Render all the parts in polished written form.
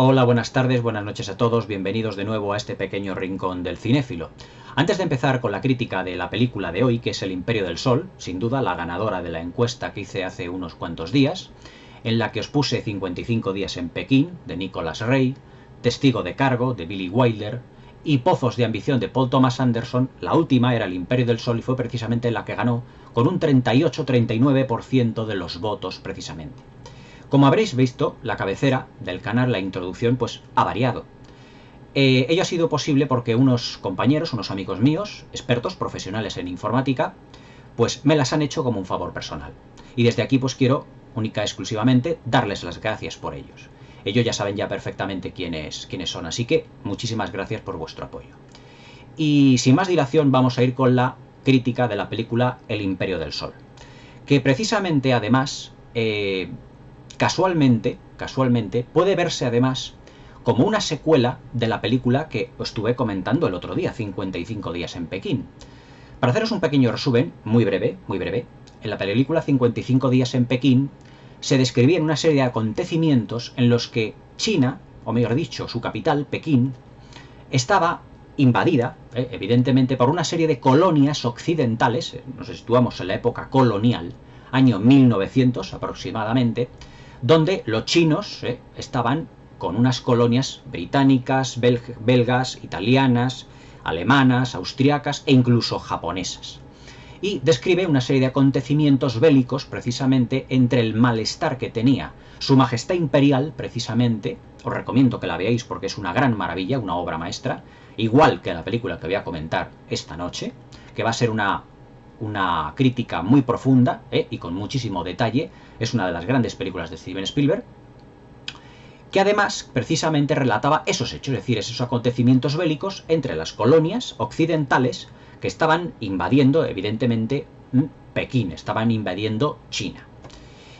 Hola, buenas tardes, buenas noches a todos, bienvenidos de nuevo a este pequeño rincón del cinéfilo. Antes de empezar con la crítica de la película de hoy, que es El Imperio del Sol, sin duda la ganadora de la encuesta que hice hace unos cuantos días, en la que os puse 55 días en Pekín, de Nicholas Ray, Testigo de cargo, de Billy Wilder, y Pozos de ambición, de Paul Thomas Anderson, la última era El Imperio del Sol y fue precisamente la que ganó con un 38-39% de los votos precisamente. Como habréis visto, la cabecera del canal, la introducción, pues ha variado. Ello ha sido posible porque unos compañeros, unos amigos míos, expertos, profesionales en informática, pues me las han hecho como un favor personal. Y desde aquí pues quiero, única y exclusivamente, darles las gracias por ellos. Ellos ya saben ya perfectamente quiénes son, así que muchísimas gracias por vuestro apoyo. Y sin más dilación vamos a ir con la crítica de la película El Imperio del Sol, que precisamente además... Casualmente, puede verse además como una secuela de la película que os estuve comentando el otro día, 55 días en Pekín. Para haceros un pequeño resumen, muy breve, en la película 55 días en Pekín se describían una serie de acontecimientos en los que China, o mejor dicho, su capital, Pekín, estaba invadida, evidentemente, por una serie de colonias occidentales. Nos situamos en la época colonial, año 1900 aproximadamente, donde los chinos estaban con unas colonias británicas, belgas, italianas, alemanas, austriacas e incluso japonesas. Y describe una serie de acontecimientos bélicos precisamente entre el malestar que tenía Su Majestad Imperial, precisamente. Os recomiendo que la veáis porque es una gran maravilla, una obra maestra, igual que la película que voy a comentar esta noche, que va a ser una crítica muy profunda y con muchísimo detalle. Es una de las grandes películas de Steven Spielberg, que además precisamente relataba esos hechos, es decir, esos acontecimientos bélicos entre las colonias occidentales que estaban invadiendo, evidentemente, Pekín, estaban invadiendo China.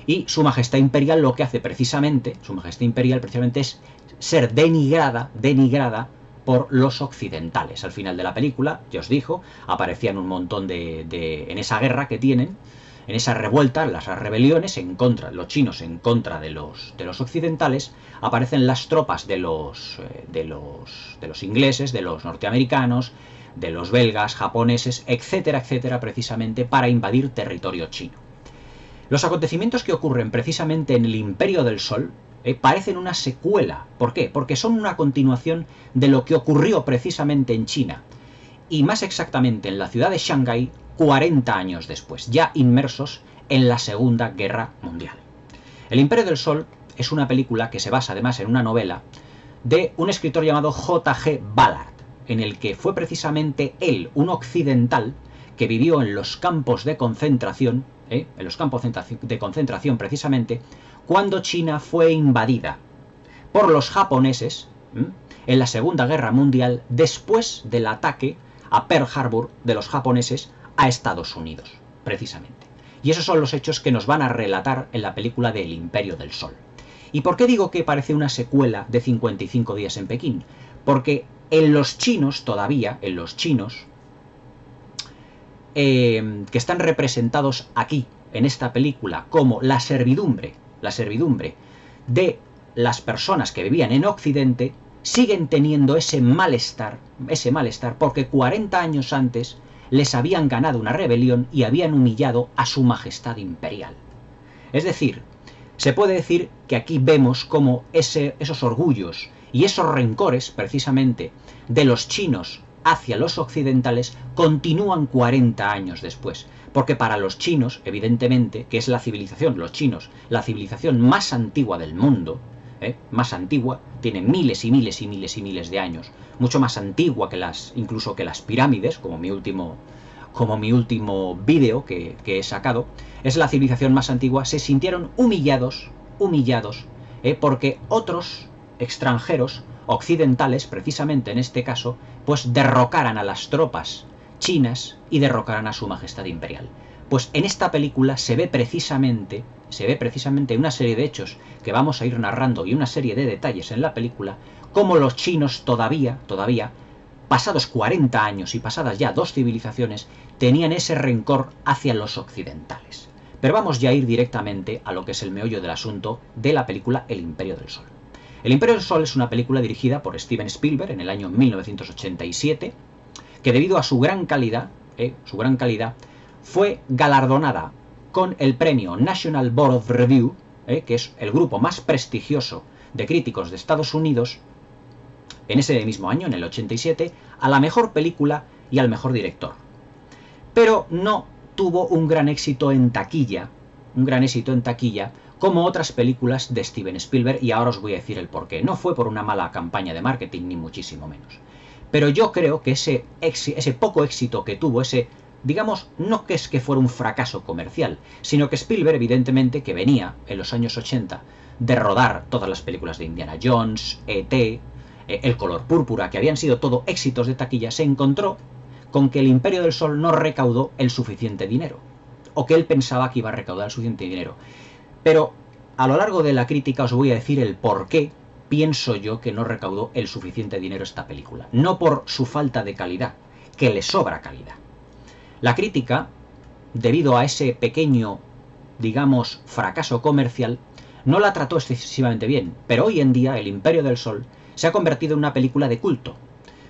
Y Su Majestad Imperial lo que hace precisamente, Su Majestad Imperial precisamente es ser denigrada por los occidentales. Al final de la película, ya os dijo, aparecían un montón en esa guerra que tienen, en esa revuelta, las rebeliones en contra, los chinos en contra de los occidentales, aparecen las tropas de los ingleses, de los norteamericanos, de los belgas, japoneses, etcétera, etcétera, precisamente para invadir territorio chino. Los acontecimientos que ocurren precisamente en el Imperio del Sol parecen una secuela. ¿Por qué? Porque son una continuación de lo que ocurrió precisamente en China, y más exactamente en la ciudad de Shanghái 40 años después, ya inmersos en la Segunda Guerra Mundial. El Imperio del Sol es una película que se basa además en una novela de un escritor llamado J.G. Ballard, en el que fue precisamente él, un occidental, que vivió en los campos de concentración, precisamente, cuando China fue invadida por los japoneses en la Segunda Guerra Mundial, después del ataque a Pearl Harbor de los japoneses a Estados Unidos, precisamente. Y esos son los hechos que nos van a relatar en la película de El Imperio del Sol. ¿Y por qué digo que parece una secuela de 55 días en Pekín? Porque en los chinos todavía, que están representados aquí en esta película como la servidumbre de las personas que vivían en Occidente, siguen teniendo ese malestar porque 40 años antes les habían ganado una rebelión y habían humillado a Su Majestad Imperial. Es decir, se puede decir que aquí vemos cómo esos orgullos y esos rencores precisamente de los chinos hacia los occidentales continúan 40 años después, porque para los chinos, evidentemente, que es la civilización, los chinos, la civilización más antigua del mundo, más antigua, tiene miles y miles y miles y miles de años, mucho más antigua que incluso que las pirámides, como mi último vídeo que he sacado, es la civilización más antigua. Se sintieron humillados, porque otros extranjeros, occidentales, precisamente en este caso, pues derrocaran a las tropas chinas y derrocaran a Su Majestad Imperial. Pues en esta película se ve precisamente una serie de hechos que vamos a ir narrando y una serie de detalles en la película, cómo los chinos todavía, pasados 40 años y pasadas ya 2 civilizaciones, tenían ese rencor hacia los occidentales. Pero vamos ya a ir directamente a lo que es el meollo del asunto de la película El Imperio del Sol. El Imperio del Sol es una película dirigida por Steven Spielberg en el año 1987, que debido a su gran calidad, fue galardonada con el premio National Board of Review, que es el grupo más prestigioso de críticos de Estados Unidos, en ese mismo año, en el 87, a la mejor película y al mejor director. Pero no tuvo un gran éxito en taquilla, como otras películas de Steven Spielberg, y ahora os voy a decir el porqué. No fue por una mala campaña de marketing, ni muchísimo menos. Pero yo creo que ese poco éxito que tuvo, digamos, no que es que fuera un fracaso comercial, sino que Spielberg, evidentemente, que venía en los años 80 de rodar todas las películas de Indiana Jones, E.T., El color púrpura, que habían sido todo éxitos de taquilla, se encontró con que el Imperio del Sol no recaudó el suficiente dinero, o que él pensaba que iba a recaudar el suficiente dinero. Pero a lo largo de la crítica os voy a decir el por qué pienso yo que no recaudó el suficiente dinero esta película. No por su falta de calidad, que le sobra calidad. La crítica, debido a ese pequeño, digamos, fracaso comercial, no la trató excesivamente bien, pero hoy en día El Imperio del Sol se ha convertido en una película de culto,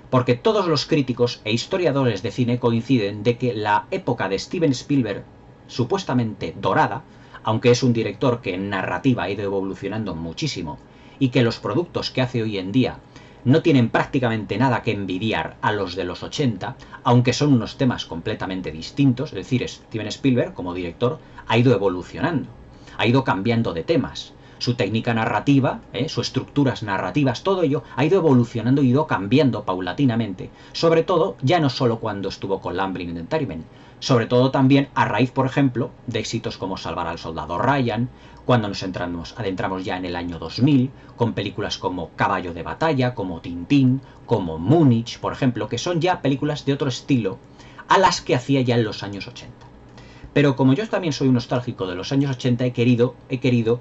porque todos los críticos e historiadores de cine coinciden de que la época de Steven Spielberg, supuestamente dorada, aunque es un director que en narrativa ha ido evolucionando muchísimo, y que los productos que hace hoy en día no tienen prácticamente nada que envidiar a los de los 80, aunque son unos temas completamente distintos, es decir, Steven Spielberg, como director, ha ido evolucionando, ha ido cambiando de temas. Su técnica narrativa, sus estructuras narrativas, todo ello ha ido evolucionando y ido cambiando paulatinamente, sobre todo ya no solo cuando estuvo con Lambling in Entertainment, sobre todo también a raíz, por ejemplo, de éxitos como Salvar al Soldado Ryan, cuando nos adentramos ya en el año 2000, con películas como Caballo de Batalla, como Tintín, como Múnich, por ejemplo, que son ya películas de otro estilo a las que hacía ya en los años 80. Pero como yo también soy un nostálgico de los años 80, he querido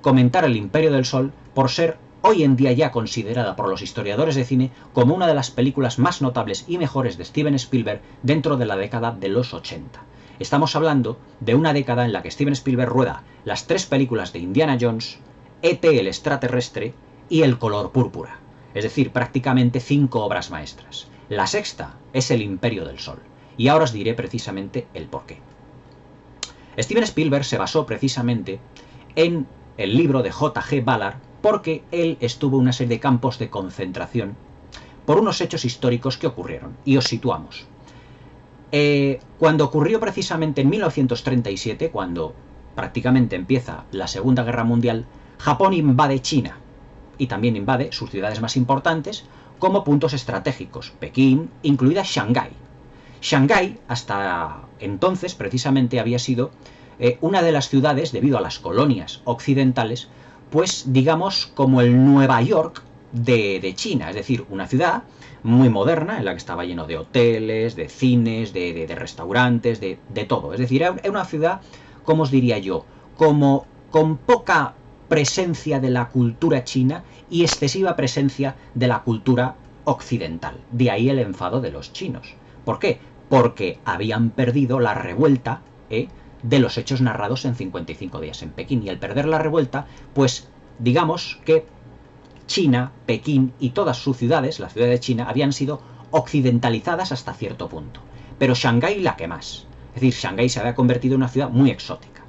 comentar El Imperio del Sol por ser hoy en día ya considerada por los historiadores de cine como una de las películas más notables y mejores de Steven Spielberg dentro de la década de los 80. Estamos hablando de una década en la que Steven Spielberg rueda las 3 películas de Indiana Jones, E.T. el extraterrestre y El color púrpura, es decir, prácticamente 5 obras maestras. La sexta es El Imperio del Sol, y ahora os diré precisamente el porqué. Steven Spielberg se basó precisamente en el libro de J.G. Ballard porque él estuvo en una serie de campos de concentración por unos hechos históricos que ocurrieron, y os situamos. Cuando ocurrió precisamente en 1937, cuando prácticamente empieza la Segunda Guerra Mundial, Japón invade China y también invade sus ciudades más importantes como puntos estratégicos, Pekín, incluida Shanghái. Shanghái hasta entonces precisamente había sido una de las ciudades, debido a las colonias occidentales, pues digamos como el Nueva York de China, es decir, una ciudad muy moderna en la que estaba lleno de hoteles, de cines, de restaurantes, de todo. Es decir, era una ciudad, como os diría yo, como con poca presencia de la cultura china y excesiva presencia de la cultura occidental. De ahí el enfado de los chinos. ¿Por qué? Porque habían perdido la revuelta de los hechos narrados en 55 días en Pekín. Y al perder la revuelta, pues digamos que China, Pekín y todas sus ciudades, la ciudad de China, habían sido occidentalizadas hasta cierto punto. Pero Shanghái la que más. Es decir, Shanghái se había convertido en una ciudad muy exótica,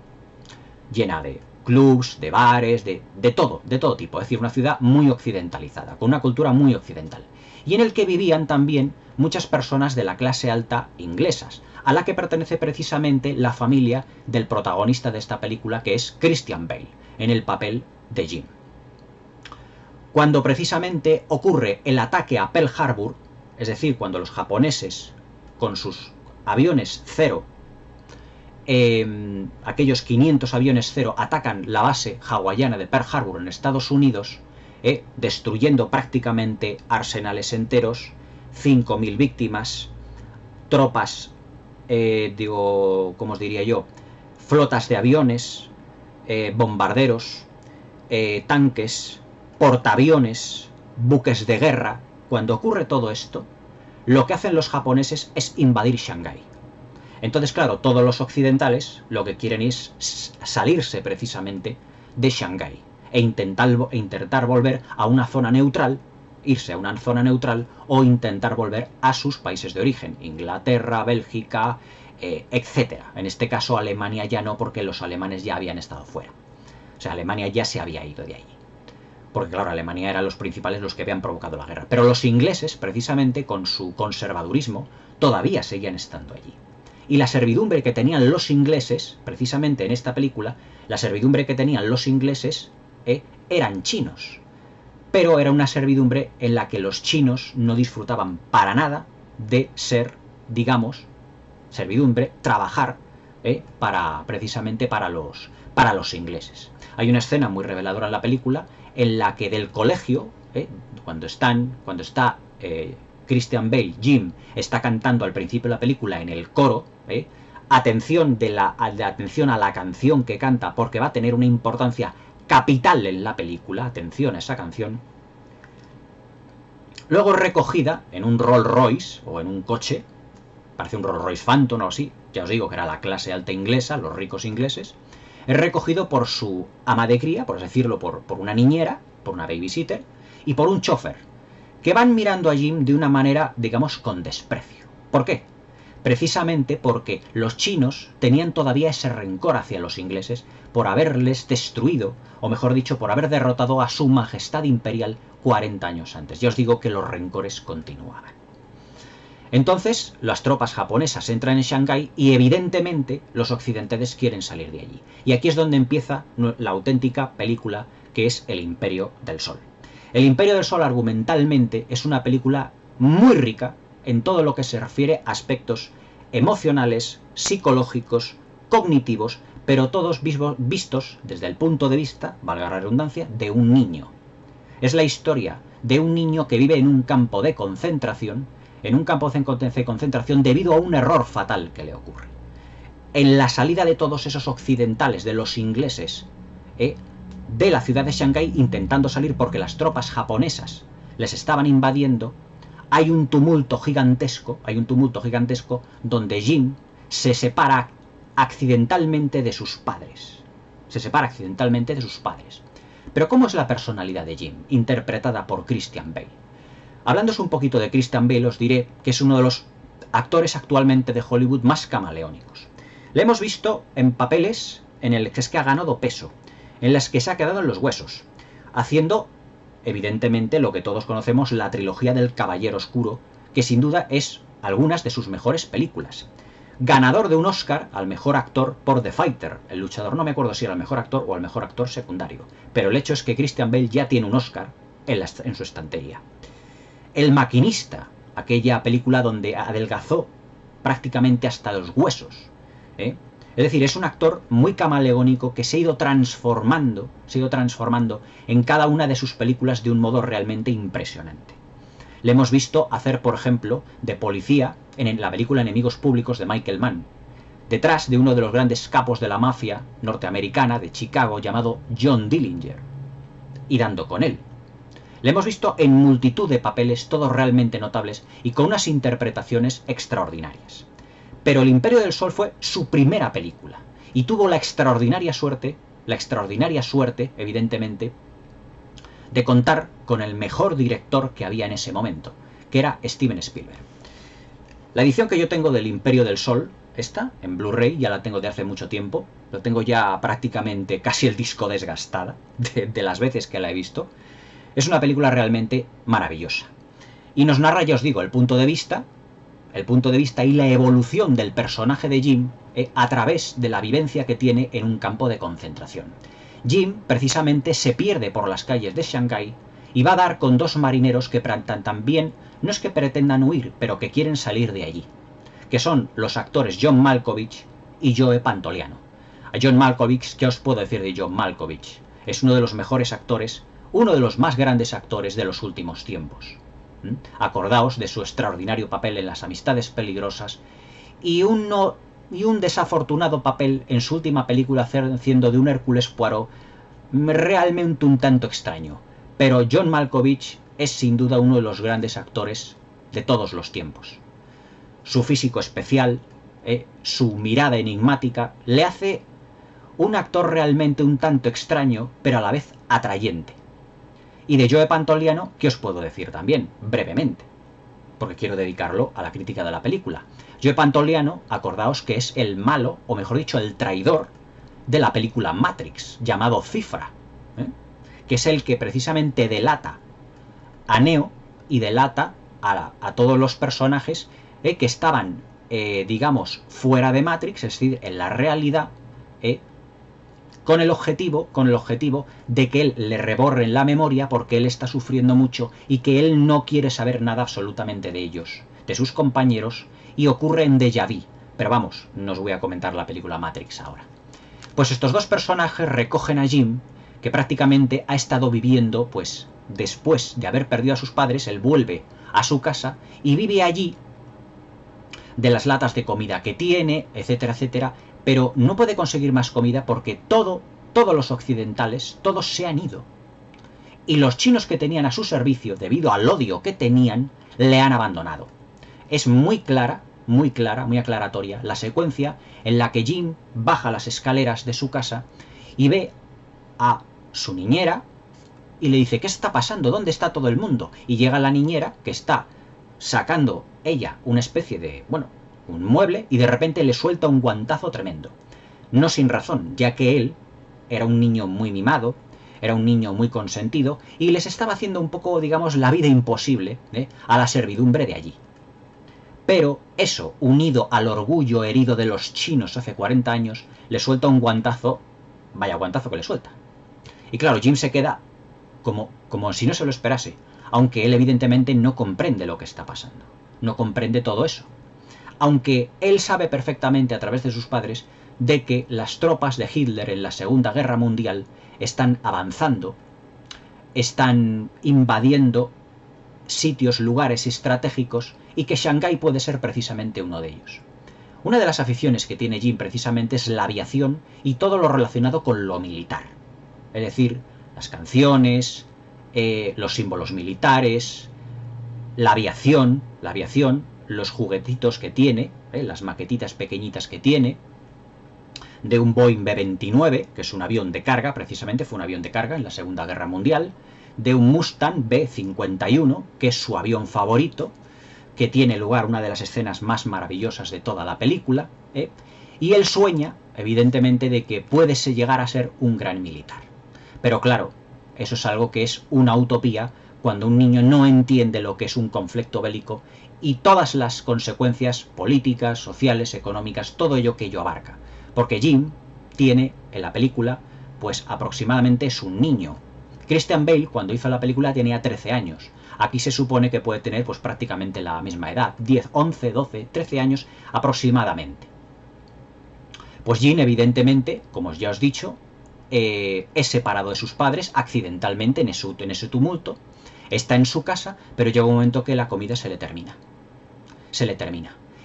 llena de clubs, de bares, de todo tipo. Es decir, una ciudad muy occidentalizada, con una cultura muy occidental. Y en el que vivían también muchas personas de la clase alta inglesas, a la que pertenece precisamente la familia del protagonista de esta película, que es Christian Bale, en el papel de Jim. Cuando precisamente ocurre el ataque a Pearl Harbor, es decir, cuando los japoneses, con sus aviones cero, aquellos 500 aviones cero, atacan la base hawaiana de Pearl Harbor en Estados Unidos, destruyendo prácticamente arsenales enteros, 5.000 víctimas, tropas, ¿cómo os diría yo? Flotas de aviones, bombarderos, tanques, portaaviones, buques de guerra. Cuando ocurre todo esto, lo que hacen los japoneses es invadir Shanghái. Entonces, claro, todos los occidentales lo que quieren es salirse precisamente de Shanghái. e intentar volver a una zona neutral, irse a una zona neutral o intentar volver a sus países de origen, Inglaterra, Bélgica, etcétera. En este caso Alemania ya no, porque los alemanes ya habían estado fuera. O sea, Alemania ya se había ido de allí. Porque claro, Alemania eran los principales los que habían provocado la guerra. Pero los ingleses, precisamente con su conservadurismo, todavía seguían estando allí. Y la servidumbre que tenían los ingleses, precisamente en esta película, la servidumbre que tenían los ingleses eran chinos. Pero era una servidumbre en la que los chinos no disfrutaban para nada de ser, digamos, servidumbre, trabajar precisamente para los ingleses. Hay una escena muy reveladora en la película en la que del colegio, cuando está Christian Bale, Jim, está cantando al principio de la película en el coro, atención a la canción que canta, porque va a tener una importancia capital en la película, atención a esa canción. Luego recogida en un Rolls Royce o en un coche, parece un Rolls Royce Phantom o así, ya os digo que era la clase alta inglesa, los ricos ingleses, es recogido por su ama de cría, por así decirlo, por una niñera, por una babysitter, y por un chofer, que van mirando a Jim de una manera, digamos, con desprecio. ¿Por qué? Precisamente porque los chinos tenían todavía ese rencor hacia los ingleses por haberles destruido, o mejor dicho, por haber derrotado a su majestad imperial 40 años antes. Ya os digo que los rencores continuaban. Entonces, las tropas japonesas entran en Shanghái y evidentemente los occidentales quieren salir de allí. Y aquí es donde empieza la auténtica película, que es El Imperio del Sol. El Imperio del Sol argumentalmente es una película muy rica en todo lo que se refiere a aspectos emocionales, psicológicos, cognitivos, pero todos vistos desde el punto de vista, valga la redundancia, de un niño. Es la historia de un niño que vive en un campo de concentración, debido a un error fatal que le ocurre. En la salida de todos esos occidentales, de los ingleses, de la ciudad de Shanghái, intentando salir porque las tropas japonesas les estaban invadiendo, hay un tumulto gigantesco donde Jim se separa accidentalmente de sus padres. Pero ¿cómo es la personalidad de Jim, interpretada por Christian Bale? Hablándoos un poquito de Christian Bale, os diré que es uno de los actores actualmente de Hollywood más camaleónicos. Le hemos visto en papeles en el que es que ha ganado peso, en las que se ha quedado en los huesos, haciendo, evidentemente, lo que todos conocemos, la trilogía del Caballero Oscuro, que sin duda es algunas de sus mejores películas. Ganador de un Oscar al mejor actor por The Fighter, el luchador. No me acuerdo si era el mejor actor o el mejor actor secundario, pero el hecho es que Christian Bale ya tiene un Oscar en su estantería. El Maquinista, aquella película donde adelgazó prácticamente hasta los huesos. Es decir, es un actor muy camaleónico que se ha ido transformando en cada una de sus películas de un modo realmente impresionante. Le hemos visto hacer, por ejemplo, de policía en la película Enemigos Públicos de Michael Mann, detrás de uno de los grandes capos de la mafia norteamericana de Chicago llamado John Dillinger, y dando con él. Le hemos visto en multitud de papeles, todos realmente notables y con unas interpretaciones extraordinarias. Pero El Imperio del Sol fue su primera película y tuvo la extraordinaria suerte, evidentemente, de contar con el mejor director que había en ese momento, que era Steven Spielberg. La edición que yo tengo del Imperio del Sol, esta, en Blu-ray, ya la tengo de hace mucho tiempo, lo tengo ya prácticamente casi el disco desgastada de las veces que la he visto. Es una película realmente maravillosa. Y nos narra, ya os digo, el punto de vista y la evolución del personaje de Jim a través de la vivencia que tiene en un campo de concentración. Jim, precisamente, se pierde por las calles de Shanghái y va a dar con dos marineros que también, no es que pretendan huir, pero que quieren salir de allí, que son los actores John Malkovich y Joe Pantoliano. A John Malkovich, ¿qué os puedo decir de John Malkovich? Es uno de los mejores actores, uno de los más grandes actores de los últimos tiempos. Acordaos de su extraordinario papel en Las Amistades Peligrosas y un desafortunado papel en su última película haciendo de un Hércules Poirot realmente un tanto extraño. Pero John Malkovich es sin duda uno de los grandes actores de todos los tiempos. Su físico especial, su mirada enigmática, le hace un actor realmente un tanto extraño, pero a la vez atrayente. Y de Joe Pantoliano, ¿qué os puedo decir también? Brevemente, porque quiero dedicarlo a la crítica de la película. Joe Pantoliano, acordaos que es el malo, o mejor dicho, el traidor de la película Matrix, llamado Cifra, que es el que precisamente delata a Neo y delata a todos los personajes que estaban, digamos, fuera de Matrix, es decir, en la realidad, con el objetivo de que él le reborren la memoria porque él está sufriendo mucho y que él no quiere saber nada absolutamente de ellos, de sus compañeros, y ocurre en déjà vu. Pero vamos, no os voy a comentar la película Matrix ahora. Pues estos dos personajes recogen a Jim, que prácticamente ha estado viviendo, pues, después de haber perdido a sus padres, él vuelve a su casa y vive allí de las latas de comida que tiene, etcétera, etcétera, pero no puede conseguir más comida porque todos los occidentales, todos se han ido. Y los chinos que tenían a su servicio, debido al odio que tenían, le han abandonado. Es muy clara, muy aclaratoria, la secuencia en la que Jim baja las escaleras de su casa y ve a su niñera y le dice, ¿qué está pasando? ¿Dónde está todo el mundo? Y llega la niñera, que está sacando ella una especie de, bueno, un mueble, y de repente le suelta un guantazo tremendo. No sin razón, ya que él era un niño muy mimado, era un niño muy consentido, y les estaba haciendo un poco, digamos, la vida imposible a la servidumbre de allí. Pero eso, unido al orgullo herido de los chinos hace 40 años, le suelta un guantazo, vaya guantazo que le suelta. Y claro, Jim se queda como si no se lo esperase, aunque él evidentemente no comprende lo que está pasando, no comprende todo eso. Aunque él sabe perfectamente a través de sus padres de que las tropas de Hitler en la Segunda Guerra Mundial están avanzando, están invadiendo sitios, lugares estratégicos, y que Shanghái puede ser precisamente uno de ellos. Una de las aficiones que tiene Jim precisamente es la aviación y todo lo relacionado con lo militar. Es decir, las canciones, los símbolos militares, la aviación, los juguetitos que tiene, las maquetitas pequeñitas que tiene, de un Boeing B-29, que es un avión de carga, precisamente fue un avión de carga en la Segunda Guerra Mundial, de un Mustang B-51, que es su avión favorito, que tiene lugar una de las escenas más maravillosas de toda la película, y él sueña, evidentemente, de que puede llegar a ser un gran militar. Pero claro, eso es algo que es una utopía cuando un niño no entiende lo que es un conflicto bélico y todas las consecuencias políticas, sociales, económicas, todo ello que ello abarca. Porque Jim tiene, en la película, pues aproximadamente es un niño. Christian Bale, cuando hizo la película, tenía 13 años. Aquí se supone que puede tener pues prácticamente la misma edad, 10, 11, 12, 13 años aproximadamente. Pues Jim, evidentemente, como ya os he dicho, es separado de sus padres accidentalmente en ese tumulto, está en su casa, pero llega un momento que la comida se le termina.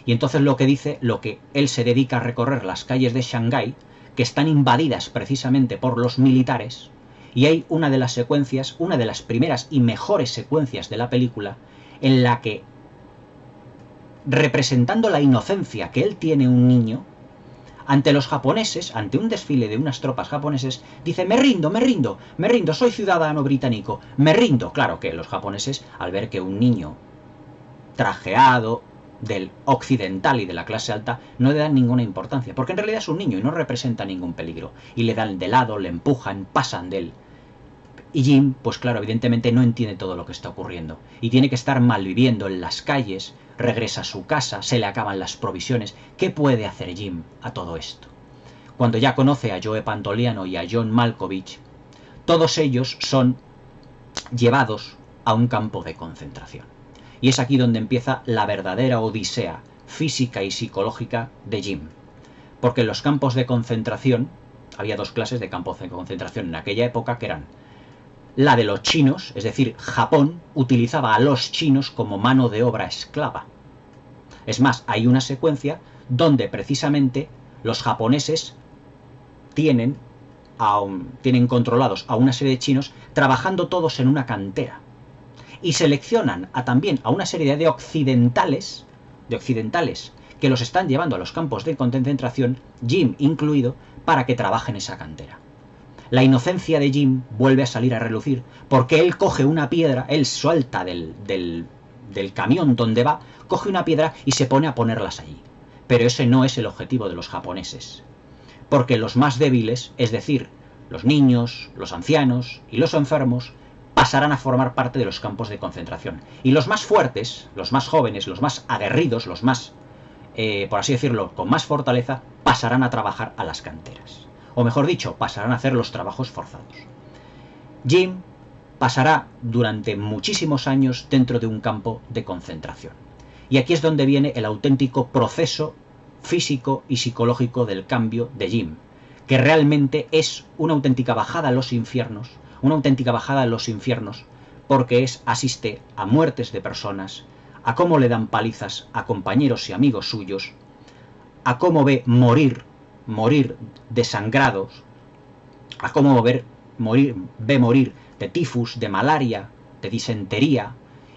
Y entonces lo que él se dedica a recorrer las calles de Shanghái, que están invadidas precisamente por los militares, y hay una de las secuencias, una de las primeras y mejores secuencias de la película, en la que, representando la inocencia que él tiene un niño, ante los japoneses, ante un desfile de unas tropas japoneses, dice, me rindo, soy ciudadano británico, me rindo. Claro que los japoneses, al ver que un niño trajeado del occidental y de la clase alta, no le dan ninguna importancia, porque en realidad es un niño y no representa ningún peligro, y le dan de lado, le empujan, pasan de él. Y Jim, pues claro, evidentemente no entiende todo lo que está ocurriendo, y tiene que estar malviviendo en las calles, regresa a su casa, se le acaban las provisiones. ¿Qué puede hacer Jim a todo esto? Cuando ya conoce a Joe Pantoliano y a John Malkovich, todos ellos son llevados a un campo de concentración. Y es aquí donde empieza la verdadera odisea física y psicológica de Jim. Porque en los campos de concentración, había dos clases de campos de concentración en aquella época, que eran la de los chinos, es decir, Japón utilizaba a los chinos como mano de obra esclava. Es más, hay una secuencia donde precisamente los japoneses tienen controlados a una serie de chinos trabajando todos en una cantera. Y seleccionan también a una serie de occidentales que los están llevando a los campos de concentración, Jim incluido, para que trabaje en esa cantera. La inocencia de Jim vuelve a salir a relucir, porque él coge una piedra, él suelta del camión donde va, coge una piedra y se pone a ponerlas allí. Pero ese no es el objetivo de los japoneses, porque los más débiles, es decir, los niños, los ancianos y los enfermos, pasarán a formar parte de los campos de concentración. Y los más fuertes, los más jóvenes, los más aguerridos, los más, por así decirlo, con más fortaleza, pasarán a trabajar a las canteras. O mejor dicho, pasarán a hacer los trabajos forzados. Jim pasará durante muchísimos años dentro de un campo de concentración. Y aquí es donde viene el auténtico proceso físico y psicológico del cambio de Jim, que realmente es una auténtica bajada a los infiernos, porque asiste a muertes de personas, a cómo le dan palizas a compañeros y amigos suyos, a cómo ve morir desangrados, a cómo ve morir de tifus, de malaria, de disentería,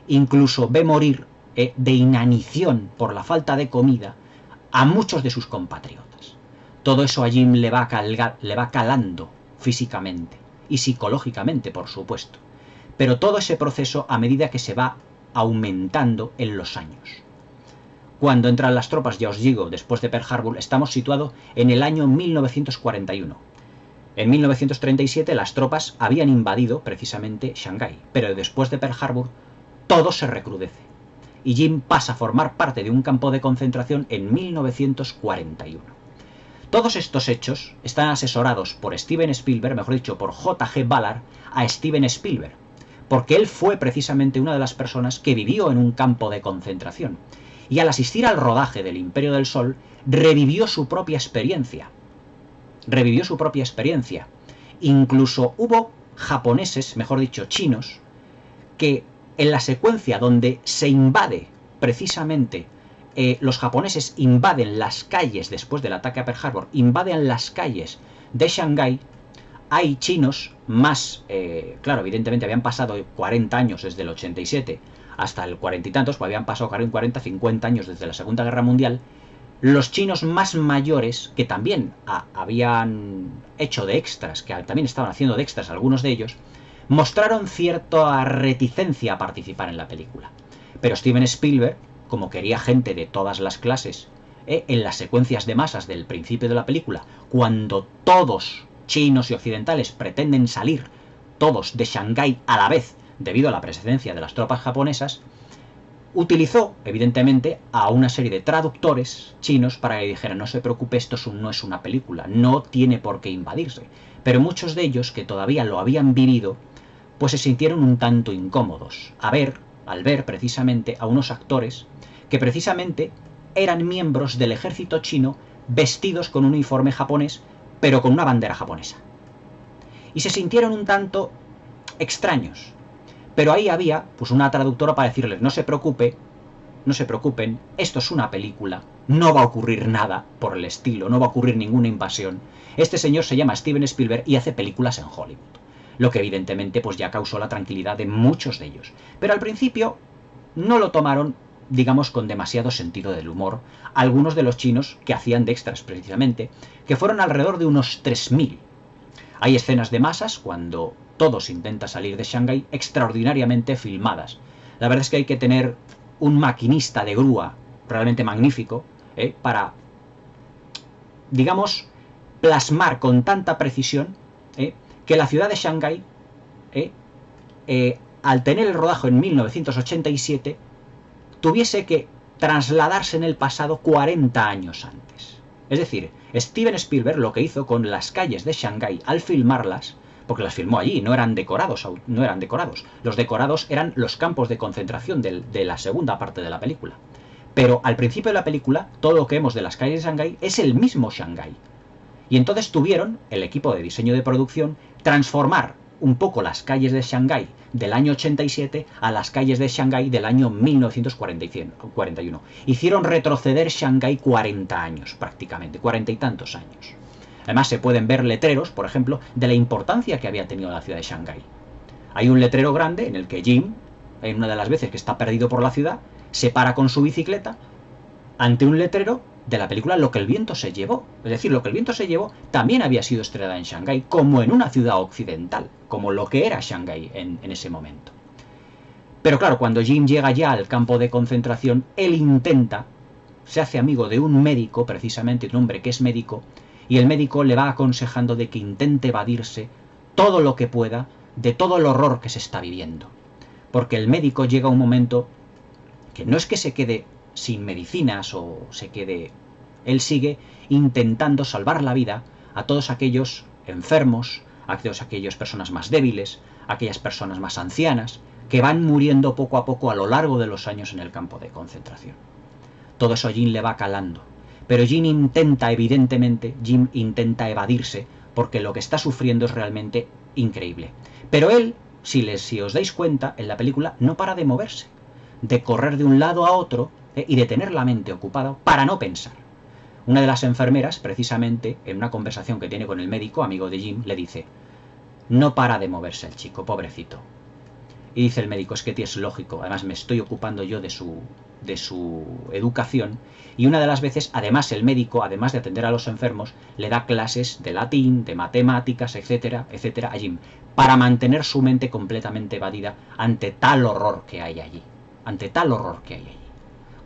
incluso ve morir de inanición por la falta de comida a muchos de sus compatriotas. Todo eso a Jim le va calando físicamente y psicológicamente, por supuesto. Pero todo ese proceso a medida que se va aumentando en los años. Cuando entran las tropas, ya os digo, después de Pearl Harbor, estamos situados en el año 1941. En 1937 las tropas habían invadido precisamente Shanghái, pero después de Pearl Harbor todo se recrudece. Y Jim pasa a formar parte de un campo de concentración en 1941. Todos estos hechos están asesorados por Steven Spielberg, mejor dicho, por J.G. Ballard a Steven Spielberg, porque él fue precisamente una de las personas que vivió en un campo de concentración. Y al asistir al rodaje del Imperio del Sol, revivió su propia experiencia. Incluso hubo japoneses, mejor dicho, chinos, que en la secuencia donde se invade precisamente, los japoneses invaden las calles después del ataque a Pearl Harbor, invaden las calles de Shanghái, hay chinos más, claro, evidentemente habían pasado 40 años desde el 87 hasta el 40 y tantos, pues habían pasado 40, 50 años desde la Segunda Guerra Mundial. Los chinos más mayores, que también habían hecho de extras, que también estaban haciendo de extras algunos de ellos, mostraron cierta reticencia a participar en la película. Pero Steven Spielberg, como quería gente de todas las clases, en las secuencias de masas del principio de la película, cuando todos, chinos y occidentales, pretenden salir todos de Shanghái a la vez, debido a la presencia de las tropas japonesas, utilizó, evidentemente, a una serie de traductores chinos para que dijeran: no se preocupe, esto no es una película, no tiene por qué invadirse. Pero muchos de ellos, que todavía lo habían vivido, pues se sintieron un tanto incómodos al ver precisamente a unos actores que precisamente eran miembros del ejército chino vestidos con un uniforme japonés, pero con una bandera japonesa. Y se sintieron un tanto extraños. Pero ahí había pues una traductora para decirles: no se preocupen, esto es una película, no va a ocurrir nada por el estilo, no va a ocurrir ninguna invasión. Este señor se llama Steven Spielberg y hace películas en Hollywood. Lo que evidentemente pues ya causó la tranquilidad de muchos de ellos. Pero al principio no lo tomaron, digamos, con demasiado sentido del humor algunos de los chinos que hacían de extras precisamente, que fueron alrededor de unos 3000. Hay escenas de masas cuando todos intentan salir de Shanghái extraordinariamente filmadas. La verdad es que hay que tener un maquinista de grúa realmente magnífico para, digamos, plasmar con tanta precisión que la ciudad de Shanghái, al tener el rodaje en 1987, tuviese que trasladarse en el pasado 40 años antes. Es decir, Steven Spielberg lo que hizo con las calles de Shanghái al filmarlas, porque las filmó allí, no eran decorados. Los decorados eran los campos de concentración de la segunda parte de la película. Pero al principio de la película, todo lo que vemos de las calles de Shanghái es el mismo Shanghái. Y entonces tuvieron, el equipo de diseño de producción, transformar un poco las calles de Shanghái del año 87 a las calles de Shanghái del año 1941. Hicieron retroceder Shanghái 40 años prácticamente, 40 y tantos años. Además se pueden ver letreros, por ejemplo, de la importancia que había tenido la ciudad de Shanghái. Hay un letrero grande en el que Jim, en una de las veces que está perdido por la ciudad, se para con su bicicleta ante un letrero de la película Lo que el viento se llevó. Es decir, Lo que el viento se llevó también había sido estrenada en Shanghái, como en una ciudad occidental, como lo que era Shanghái en ese momento. Pero claro, cuando Jim llega ya al campo de concentración, él se hace amigo de un médico, precisamente un hombre que es médico, y el médico le va aconsejando de que intente evadirse todo lo que pueda de todo el horror que se está viviendo. Porque el médico llega a un momento que no es que se quede sin medicinas o se quede... Él sigue intentando salvar la vida a todos aquellos enfermos, a todas aquellas personas más débiles, a aquellas personas más ancianas, que van muriendo poco a poco a lo largo de los años en el campo de concentración. Todo eso a Jim le va calando. Pero Jim intenta evadirse, porque lo que está sufriendo es realmente increíble. Pero él, si os dais cuenta, en la película no para de moverse, de correr de un lado a otro y de tener la mente ocupada para no pensar. Una de las enfermeras, precisamente, en una conversación que tiene con el médico, amigo de Jim, le dice: no para de moverse el chico, pobrecito. Y dice el médico: es que es lógico, además me estoy ocupando yo de su educación. Y una de las veces, además, el médico, además de atender a los enfermos, le da clases de latín, de matemáticas, etcétera, etcétera, a Jim, para mantener su mente completamente evadida ante tal horror que hay allí. Ante tal horror que hay allí.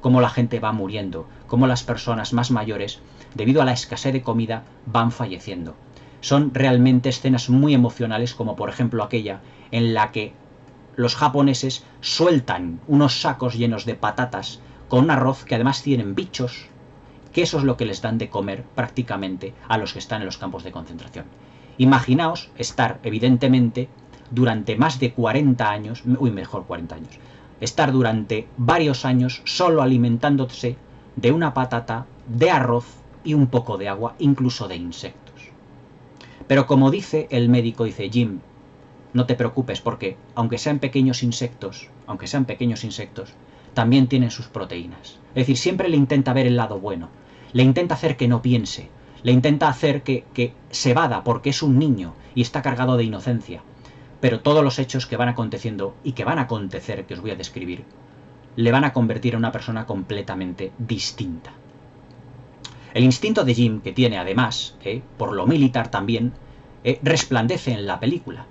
Cómo la gente va muriendo, cómo las personas más mayores, debido a la escasez de comida, van falleciendo. Son realmente escenas muy emocionales, como por ejemplo aquella en la que los japoneses sueltan unos sacos llenos de patatas con un arroz que además tienen bichos, que eso es lo que les dan de comer prácticamente a los que están en los campos de concentración. Imaginaos estar, evidentemente, durante más de 40 años, mejor 40 años, estar durante varios años solo alimentándose de una patata, de arroz y un poco de agua, incluso de insectos. Pero como dice el médico, dice: Jim, no te preocupes, porque aunque sean pequeños insectos, también tienen sus proteínas. Es decir, siempre le intenta ver el lado bueno, le intenta hacer que no piense, le intenta hacer que se evada, porque es un niño y está cargado de inocencia. Pero todos los hechos que van aconteciendo y que van a acontecer, que os voy a describir, le van a convertir en una persona completamente distinta. El instinto de Jim, que tiene además, por lo militar también, resplandece en la película.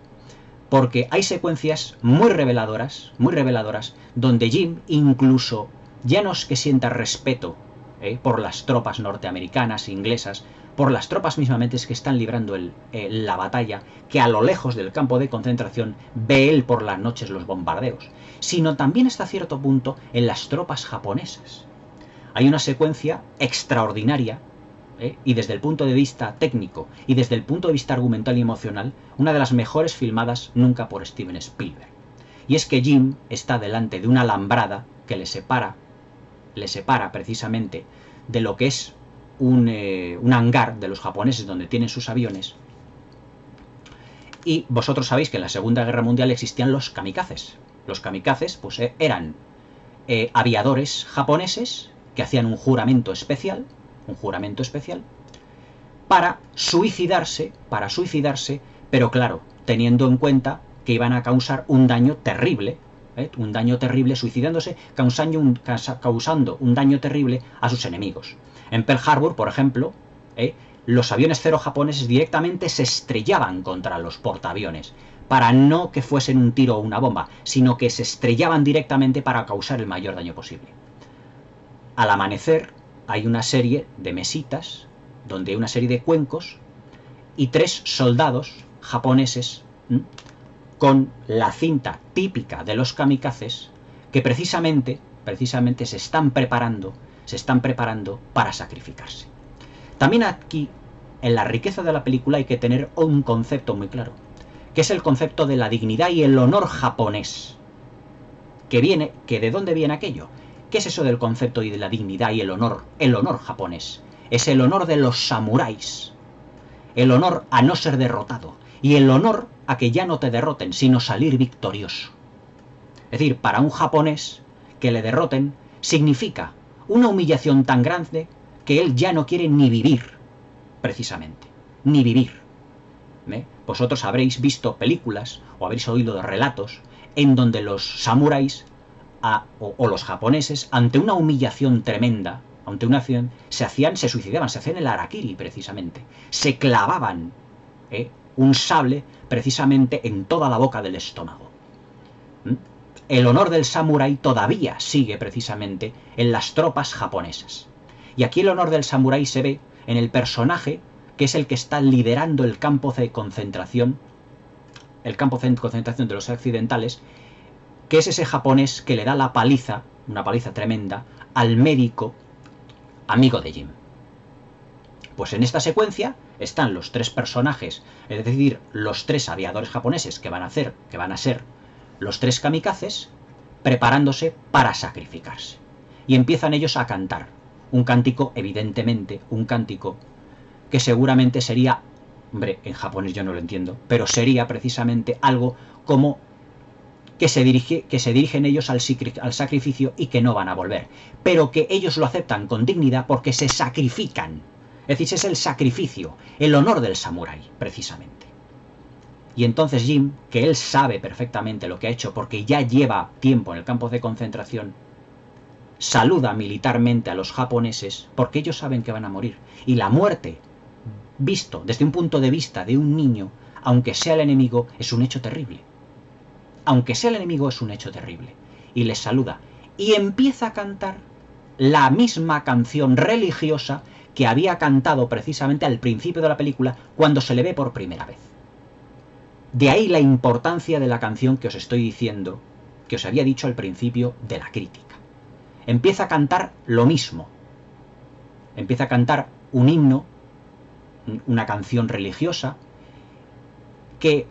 Porque hay secuencias muy reveladoras, donde Jim incluso ya no es que sienta respeto por las tropas norteamericanas, inglesas, por las tropas mismamente que están librando la batalla, que a lo lejos del campo de concentración ve él por las noches los bombardeos, sino también hasta cierto punto en las tropas japonesas. Hay una secuencia extraordinaria, y desde el punto de vista técnico y desde el punto de vista argumental y emocional, una de las mejores filmadas nunca por Steven Spielberg. Y es que Jim está delante de una alambrada que le separa precisamente de lo que es un hangar de los japoneses donde tienen sus aviones. Y vosotros sabéis que en la Segunda Guerra Mundial existían los kamikazes. Los kamikazes pues, eran aviadores japoneses que hacían un juramento especial para suicidarse, pero claro, teniendo en cuenta que iban a causar un daño terrible, suicidándose, causando un daño terrible a sus enemigos. En Pearl Harbor, por ejemplo, los aviones cero japoneses directamente se estrellaban contra los portaaviones, para no que fuesen un tiro o una bomba, sino que se estrellaban directamente para causar el mayor daño posible. Al amanecer hay una serie de mesitas, donde hay una serie de cuencos y 3 soldados japoneses con la cinta típica de los kamikazes que precisamente se están preparando para sacrificarse. También aquí, en la riqueza de la película, hay que tener un concepto muy claro, que es el concepto de la dignidad y el honor japonés. ¿Que de dónde viene aquello? ¿Qué es eso del concepto y de la dignidad y el honor? El honor japonés. Es el honor de los samuráis. El honor a no ser derrotado. Y el honor a que ya no te derroten, sino salir victorioso. Es decir, para un japonés, que le derroten significa una humillación tan grande que él ya no quiere ni vivir, precisamente. Ni vivir. Vosotros habréis visto películas o habréis oído de relatos en donde los samuráis o los japoneses, ante una humillación tremenda, ante una acción, se suicidaban, se hacían el harakiri precisamente. Se clavaban un sable precisamente en toda la boca del estómago. El honor del samurái todavía sigue precisamente en las tropas japonesas. Y aquí el honor del samurái se ve en el personaje que es el que está liderando el campo de concentración de los occidentales, que es ese japonés que le da la paliza, una paliza tremenda, al médico amigo de Jim. Pues en esta secuencia están los tres personajes, es decir, los tres aviadores japoneses que van a ser los tres kamikazes, preparándose para sacrificarse. Y empiezan ellos a cantar un cántico, evidentemente, un cántico que seguramente sería, hombre, en japonés yo no lo entiendo, pero sería precisamente algo como que se dirigen ellos al sacrificio y que no van a volver, pero que ellos lo aceptan con dignidad porque se sacrifican. Es decir, es el sacrificio, el honor del samurái, precisamente. Y entonces Jim, que él sabe perfectamente lo que ha hecho porque ya lleva tiempo en el campo de concentración, saluda militarmente a los japoneses porque ellos saben que van a morir. Y la muerte, visto desde un punto de vista de un niño, aunque sea el enemigo, es un hecho terrible. Aunque sea el enemigo, es un hecho terrible. Y les saluda. Y empieza a cantar la misma canción religiosa que había cantado precisamente al principio de la película cuando se le ve por primera vez. De ahí la importancia de la canción que os estoy diciendo, que os había dicho al principio de la crítica. Empieza a cantar lo mismo. Empieza a cantar un himno, una canción religiosa, que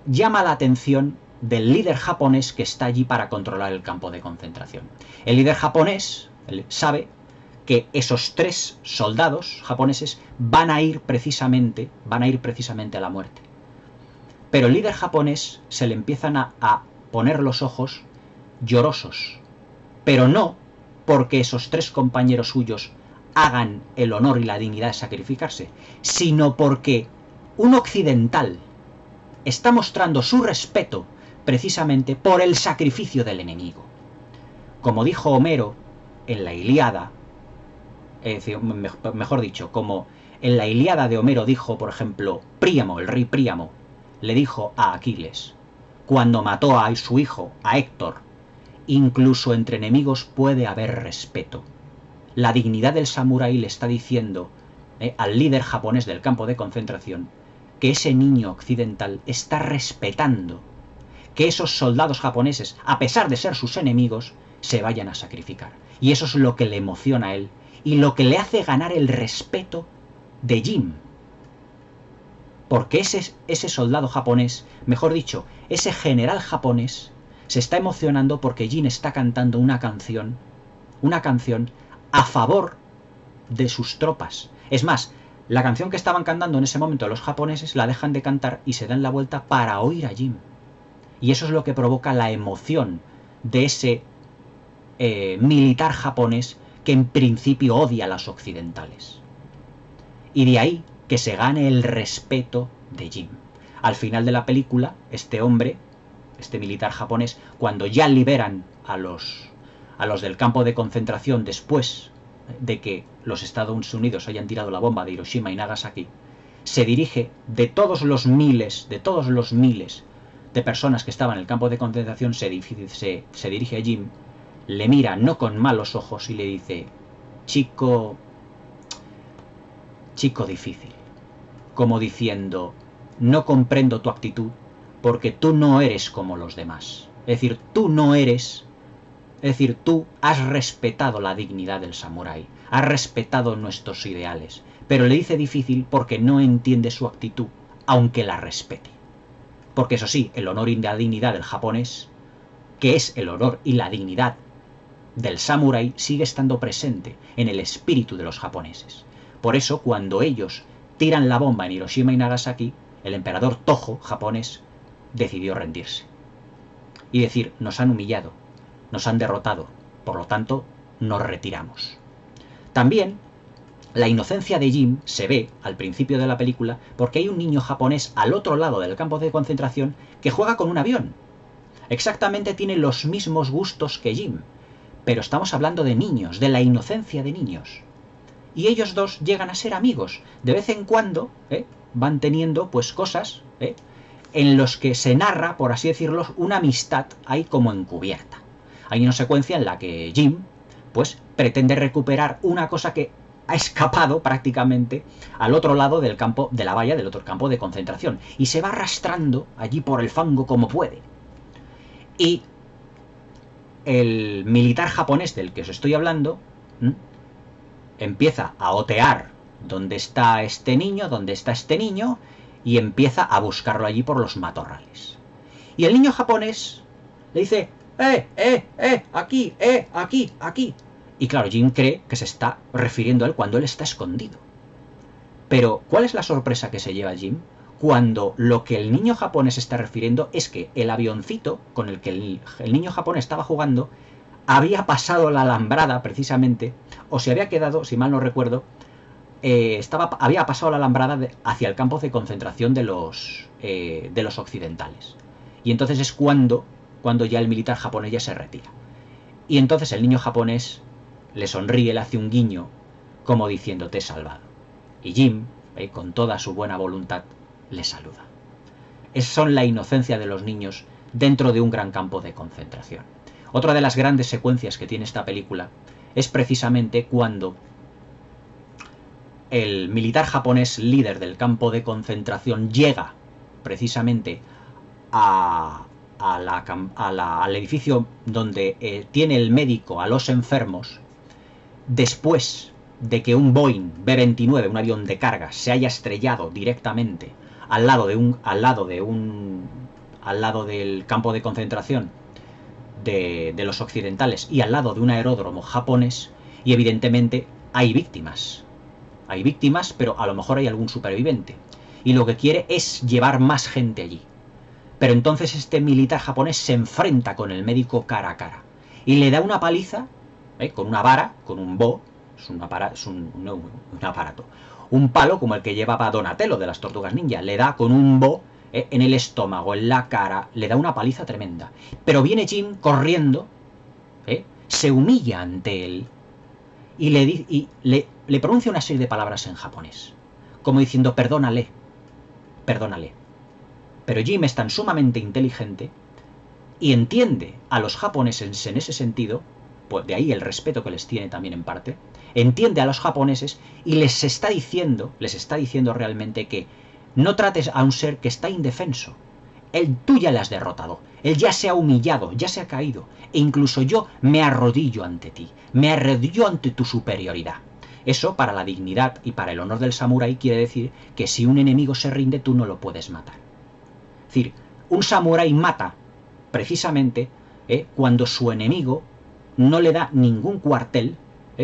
llama la atención del líder japonés que está allí para controlar el campo de concentración. El líder japonés sabe que esos tres soldados japoneses van a ir precisamente a la muerte. Pero el líder japonés se le empiezan a poner los ojos llorosos, pero no porque esos tres compañeros suyos hagan el honor y la dignidad de sacrificarse, sino porque un occidental está mostrando su respeto precisamente por el sacrificio del enemigo. Como dijo Homero en la Ilíada, mejor dicho, como en la Ilíada de Homero dijo, por ejemplo, Príamo, el rey Príamo, le dijo a Aquiles, cuando mató a su hijo, a Héctor, incluso entre enemigos puede haber respeto. La dignidad del samurái le está diciendo al líder japonés del campo de concentración que ese niño occidental está respetando que esos soldados japoneses, a pesar de ser sus enemigos, se vayan a sacrificar. Y eso es lo que le emociona a él y lo que le hace ganar el respeto de Jim. Porque ese soldado japonés, mejor dicho, ese general japonés, se está emocionando porque Jim está cantando una canción a favor de sus tropas. Es más, la canción que estaban cantando en ese momento los japoneses la dejan de cantar y se dan la vuelta para oír a Jim. Y eso es lo que provoca la emoción de ese militar japonés que en principio odia a los occidentales. Y de ahí que se gane el respeto de Jim. Al final de la película, este hombre, este militar japonés, cuando ya liberan a los del campo de concentración después de que los Estados Unidos hayan tirado la bomba de Hiroshima y Nagasaki, se dirige de todos los miles de personas que estaban en el campo de concentración, se dirige a Jim, le mira no con malos ojos y le dice, chico difícil, como diciendo, no comprendo tu actitud porque tú no eres como los demás. Es decir, tú has respetado la dignidad del samurái, has respetado nuestros ideales, pero le dice difícil porque no entiende su actitud, aunque la respete. Porque eso sí, el honor y la dignidad del japonés, que es el honor y la dignidad del samurái, sigue estando presente en el espíritu de los japoneses. Por eso, cuando ellos tiran la bomba en Hiroshima y Nagasaki, el emperador Tojo, japonés, decidió rendirse. Y decir, nos han humillado, nos han derrotado, por lo tanto, nos retiramos. También, la inocencia de Jim se ve al principio de la película porque hay un niño japonés al otro lado del campo de concentración que juega con un avión. Exactamente tiene los mismos gustos que Jim, pero estamos hablando de niños, de la inocencia de niños. Y ellos dos llegan a ser amigos. De vez en cuando van teniendo pues cosas en los que se narra, por así decirlo, una amistad ahí como encubierta. Hay una secuencia en la que Jim pues pretende recuperar una cosa que ha escapado prácticamente al otro lado del campo de la valla, del otro campo de concentración, y se va arrastrando allí por el fango como puede. Y el militar japonés del que os estoy hablando empieza a otear dónde está este niño, y empieza a buscarlo allí por los matorrales. Y el niño japonés le dice, aquí, aquí, aquí. Y claro, Jim cree que se está refiriendo a él cuando él está escondido. Pero, ¿cuál es la sorpresa que se lleva Jim? Cuando lo que el niño japonés está refiriendo es que el avioncito con el que el niño japonés estaba jugando había pasado la alambrada, precisamente, o se había quedado, si mal no recuerdo, había pasado la alambrada hacia el campo de concentración de los occidentales. Y entonces es cuando ya el militar japonés ya se retira. Y entonces el niño japonés le sonríe, le hace un guiño, como diciendo, te he salvado. Y Jim, con toda su buena voluntad, le saluda. Son la inocencia de los niños dentro de un gran campo de concentración. Otra de las grandes secuencias que tiene esta película es precisamente cuando el militar japonés líder del campo de concentración llega precisamente al edificio donde tiene el médico a los enfermos, después de que un Boeing B-29, un avión de carga, se haya estrellado directamente al lado del campo de concentración de los occidentales y al lado de un aeródromo japonés, y evidentemente hay víctimas, pero a lo mejor hay algún superviviente, y lo que quiere es llevar más gente allí. Pero entonces este militar japonés se enfrenta con el médico cara a cara y le da una paliza con una vara, con un bo, es un aparato, un palo como el que llevaba Donatello de las Tortugas Ninja, le da con un bo en el estómago, en la cara, le da una paliza tremenda. Pero viene Jim corriendo, se humilla ante él y le pronuncia una serie de palabras en japonés, como diciendo, perdónale. Pero Jim es tan sumamente inteligente y entiende a los japoneses en ese sentido, pues de ahí el respeto que les tiene también en parte, entiende a los japoneses y les está diciendo realmente que no trates a un ser que está indefenso. Tú ya le has derrotado, él ya se ha humillado, ya se ha caído, e incluso yo me arrodillo ante ti, me arrodillo ante tu superioridad. Eso, para la dignidad y para el honor del samurái, quiere decir que si un enemigo se rinde, tú no lo puedes matar. Es decir, un samurái mata precisamente cuando su enemigo no le da ningún cuartel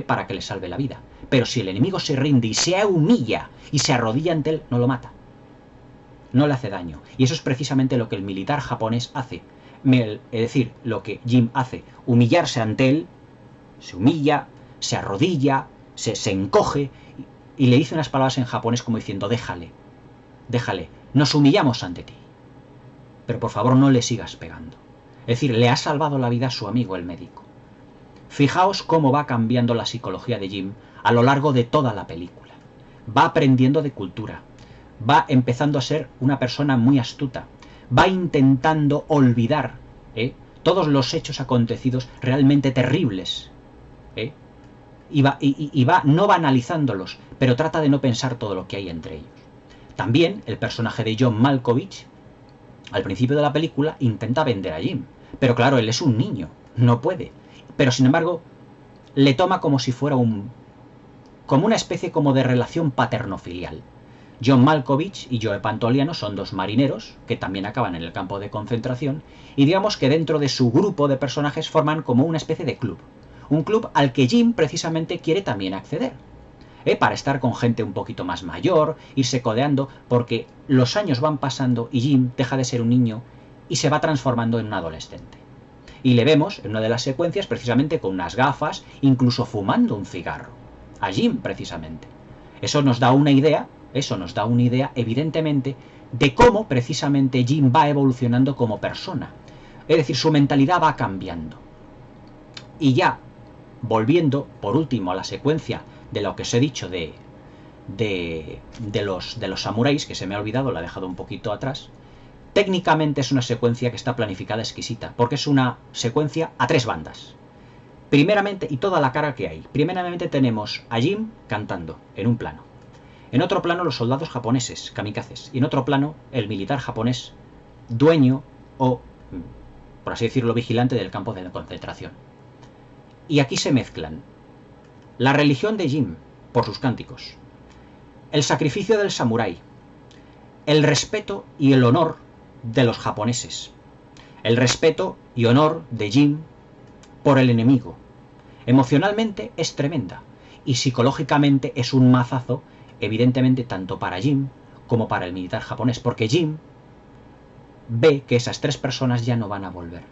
para que le salve la vida. Pero si el enemigo se rinde y se humilla y se arrodilla ante él, no lo mata. No le hace daño. Y eso es precisamente lo que el militar japonés hace. Es decir, lo que Jim hace. Humillarse ante él, se humilla, se arrodilla, se encoge y le dice unas palabras en japonés como diciendo, déjale, nos humillamos ante ti. Pero por favor no le sigas pegando. Es decir, le ha salvado la vida a su amigo el médico. Fijaos cómo va cambiando la psicología de Jim a lo largo de toda la película. Va aprendiendo de cultura. Va empezando a ser una persona muy astuta. Va intentando olvidar todos los hechos acontecidos realmente terribles. Y va no banalizándolos, pero trata de no pensar todo lo que hay entre ellos. También el personaje de John Malkovich, al principio de la película, intenta vender a Jim. Pero claro, él es un niño, no puede. Pero sin embargo, le toma como si fuera como una especie como de relación paterno-filial. John Malkovich y Joe Pantoliano son dos marineros que también acaban en el campo de concentración y digamos que dentro de su grupo de personajes forman como una especie de club. Un club al que Jim precisamente quiere también acceder. Para estar con gente un poquito más mayor, irse codeando, porque los años van pasando y Jim deja de ser un niño y se va transformando en un adolescente. Y le vemos en una de las secuencias precisamente con unas gafas, incluso fumando un cigarro. A Jim precisamente. Eso nos da una idea evidentemente de cómo precisamente Jim va evolucionando como persona. Es decir, su mentalidad va cambiando. Y ya volviendo por último a la secuencia de lo que os he dicho de los samuráis, que se me ha olvidado, la he dejado un poquito atrás. Técnicamente es una secuencia que está planificada exquisita, porque es una secuencia a 3 bandas. Primeramente, y toda la cara que hay, primeramente tenemos a Jim cantando, en un plano. En otro plano los soldados japoneses, kamikazes, y en otro plano el militar japonés, dueño o, por así decirlo, vigilante del campo de concentración. Y aquí se mezclan la religión de Jim, por sus cánticos, el sacrificio del samurái, el respeto y el honor de los japoneses, el respeto y honor de Jim por el enemigo. Emocionalmente es tremenda y psicológicamente es un mazazo, evidentemente tanto para Jim como para el militar japonés, porque Jim ve que esas 3 personas ya no van a volver.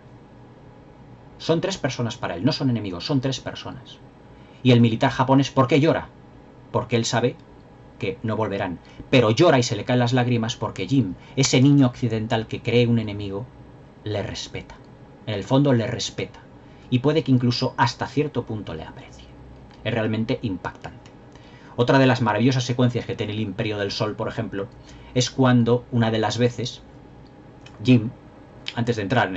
Son 3 personas para él, no son enemigos, son 3 personas. Y el militar japonés, ¿por qué llora? Porque él sabe que no volverán, pero llora y se le caen las lágrimas porque Jim, ese niño occidental que cree un enemigo, le respeta. En el fondo le respeta. Y puede que incluso hasta cierto punto le aprecie. Es realmente impactante. Otra de las maravillosas secuencias que tiene el Imperio del Sol, por ejemplo, es cuando una de las veces Jim, antes de entrar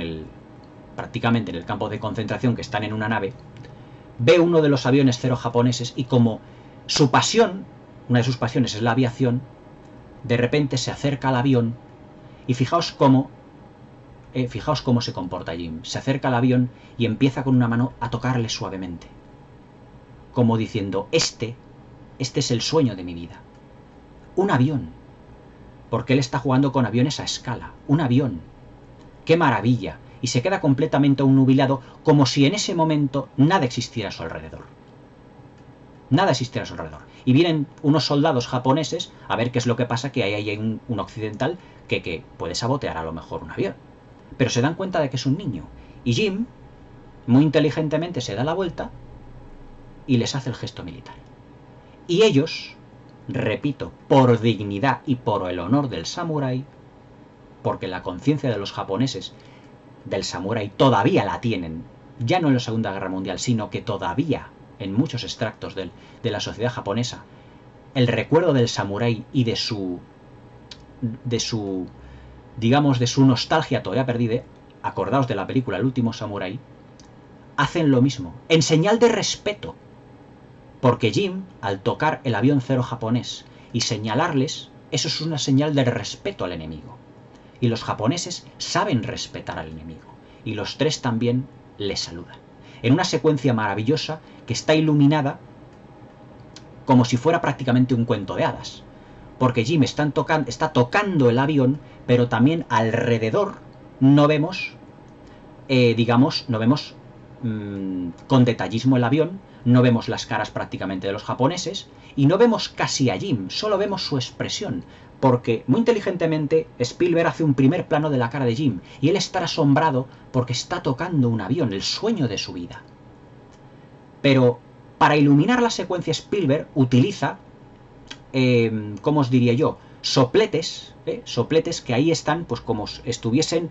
prácticamente en el campo de concentración, que están en una nave, ve uno de los aviones cero japoneses y como su pasión, una de sus pasiones es la aviación, de repente se acerca al avión y fijaos cómo se comporta Jim. Se acerca al avión y empieza con una mano a tocarle suavemente, como diciendo, este es el sueño de mi vida. Un avión, porque él está jugando con aviones a escala. Un avión. ¡Qué maravilla! Y se queda completamente nubilado, como si en ese momento nada existiera a su alrededor. Nada existiera a su alrededor. Y vienen unos soldados japoneses a ver qué es lo que pasa, que ahí hay un occidental que puede sabotear a lo mejor un avión. Pero se dan cuenta de que es un niño. Y Jim, muy inteligentemente, se da la vuelta y les hace el gesto militar. Y ellos, repito, por dignidad y por el honor del samurái, porque la conciencia de los japoneses del samurái todavía la tienen, ya no en la Segunda Guerra Mundial, sino que todavía en muchos extractos de la sociedad japonesa, el recuerdo del samurái y de su digamos, de su nostalgia todavía perdida, acordaos de la película El último samurái, hacen lo mismo, en señal de respeto, porque Jim, al tocar el avión cero japonés y señalarles, eso es una señal de respeto al enemigo. Y los japoneses saben respetar al enemigo, y los 3 también le saludan. En una secuencia maravillosa que está iluminada como si fuera prácticamente un cuento de hadas. Porque Jim está tocando el avión, pero también alrededor no vemos, con detallismo el avión, no vemos las caras prácticamente de los japoneses, y no vemos casi a Jim, solo vemos su expresión, porque muy inteligentemente Spielberg hace un primer plano de la cara de Jim, y él está asombrado porque está tocando un avión, el sueño de su vida. Pero para iluminar la secuencia Spielberg utiliza, ¿cómo os diría yo? Sopletes, sopletes que ahí están, pues como estuviesen,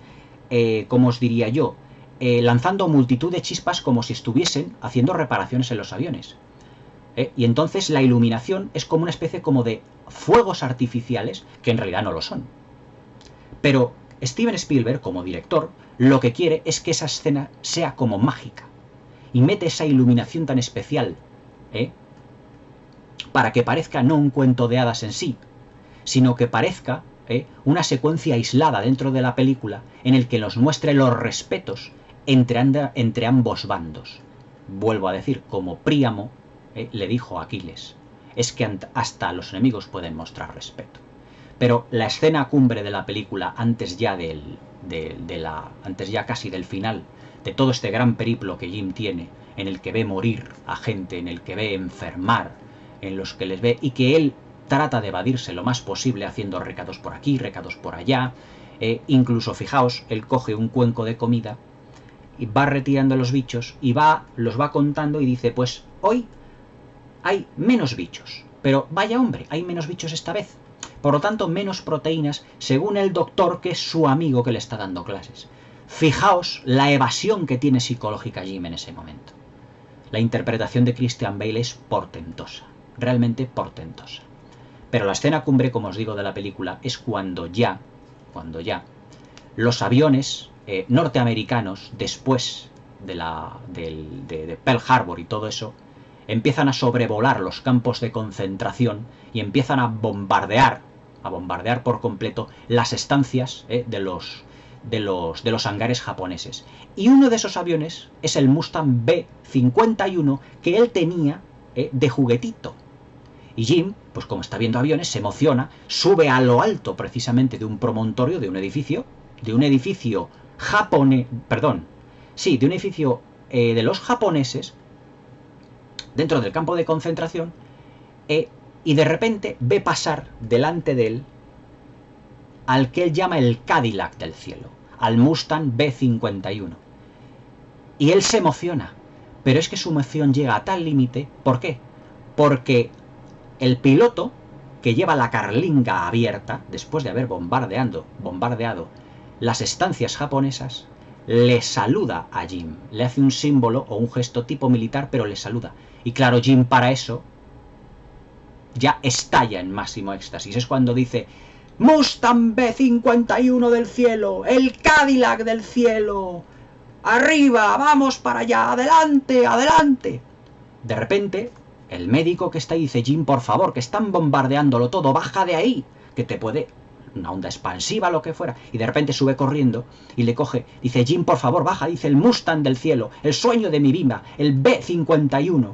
¿cómo os diría yo? Lanzando multitud de chispas como si estuviesen haciendo reparaciones en los aviones. Y entonces la iluminación es como una especie como de fuegos artificiales, que en realidad no lo son. Pero Steven Spielberg, como director, lo que quiere es que esa escena sea como mágica. Y mete esa iluminación tan especial, para que parezca no un cuento de hadas en sí, sino que parezca una secuencia aislada dentro de la película en el que nos muestre los respetos entre ambos bandos. Vuelvo a decir, como Príamo le dijo a Aquiles, es que hasta los enemigos pueden mostrar respeto. Pero la escena cumbre de la película, antes ya casi del final, de todo este gran periplo que Jim tiene, en el que ve morir a gente, en el que ve enfermar, en los que les ve, y que él trata de evadirse lo más posible haciendo recados por aquí, recados por allá, incluso fijaos, él coge un cuenco de comida y va retirando los bichos y los va contando y dice, pues hoy hay menos bichos, pero vaya hombre, hay menos bichos esta vez, por lo tanto menos proteínas, según el doctor, que es su amigo que le está dando clases. Fijaos la evasión que tiene psicológica Jim en ese momento. La interpretación de Christian Bale es portentosa, realmente portentosa. Pero la escena cumbre, como os digo, de la película es cuando ya los aviones norteamericanos, después de Pearl Harbor y todo eso, empiezan a sobrevolar los campos de concentración y empiezan a bombardear por completo las estancias de los hangares japoneses. Y uno de esos aviones es el Mustang B-51 que él tenía de juguetito. Y Jim, pues como está viendo aviones, se emociona, sube a lo alto precisamente de un promontorio, de un edificio japonés, de un edificio de los japoneses, dentro del campo de concentración, y de repente ve pasar delante de él al que él llama el Cadillac del cielo, al Mustang B-51. Y él se emociona, pero es que su emoción llega a tal límite. ¿Por qué? Porque el piloto, que lleva la carlinga abierta, después de haber bombardeado las estancias japonesas, le saluda a Jim, le hace un símbolo o un gesto tipo militar, pero le saluda. Y claro, Jim para eso ya estalla en máximo éxtasis. Es cuando dice: Mustang B-51 del cielo, el Cadillac del cielo, arriba, vamos para allá, adelante, adelante. De repente, el médico que está ahí dice: Jim, por favor, que están bombardeándolo todo, baja de ahí, que te puede... una onda expansiva, lo que fuera. Y de repente sube corriendo y le coge, dice: Jim, por favor, baja, dice: el Mustang del cielo, el sueño de mi vida, el B-51.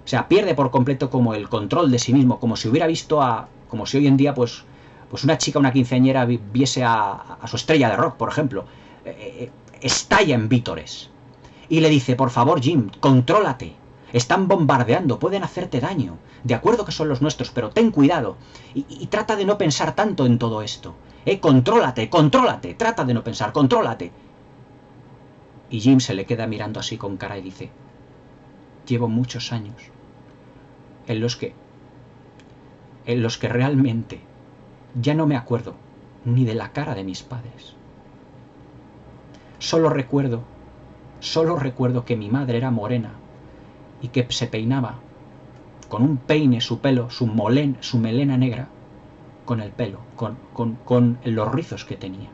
O sea, pierde por completo como el control de sí mismo, como si hubiera visto como si hoy en día, pues una chica, una quinceañera, viese a su estrella de rock, por ejemplo. Estalla en vítores. Y le dice: por favor, Jim, contrólate. Están bombardeando, pueden hacerte daño. De acuerdo que son los nuestros, pero ten cuidado. Y trata de no pensar tanto en todo esto. Contrólate, contrólate. Trata de no pensar, contrólate. Y Jim se le queda mirando así con cara y dice: llevo muchos años en los que realmente ya no me acuerdo ni de la cara de mis padres. Solo recuerdo que mi madre era morena y que se peinaba con un peine su pelo, su melena negra, con el pelo, con los rizos que tenía.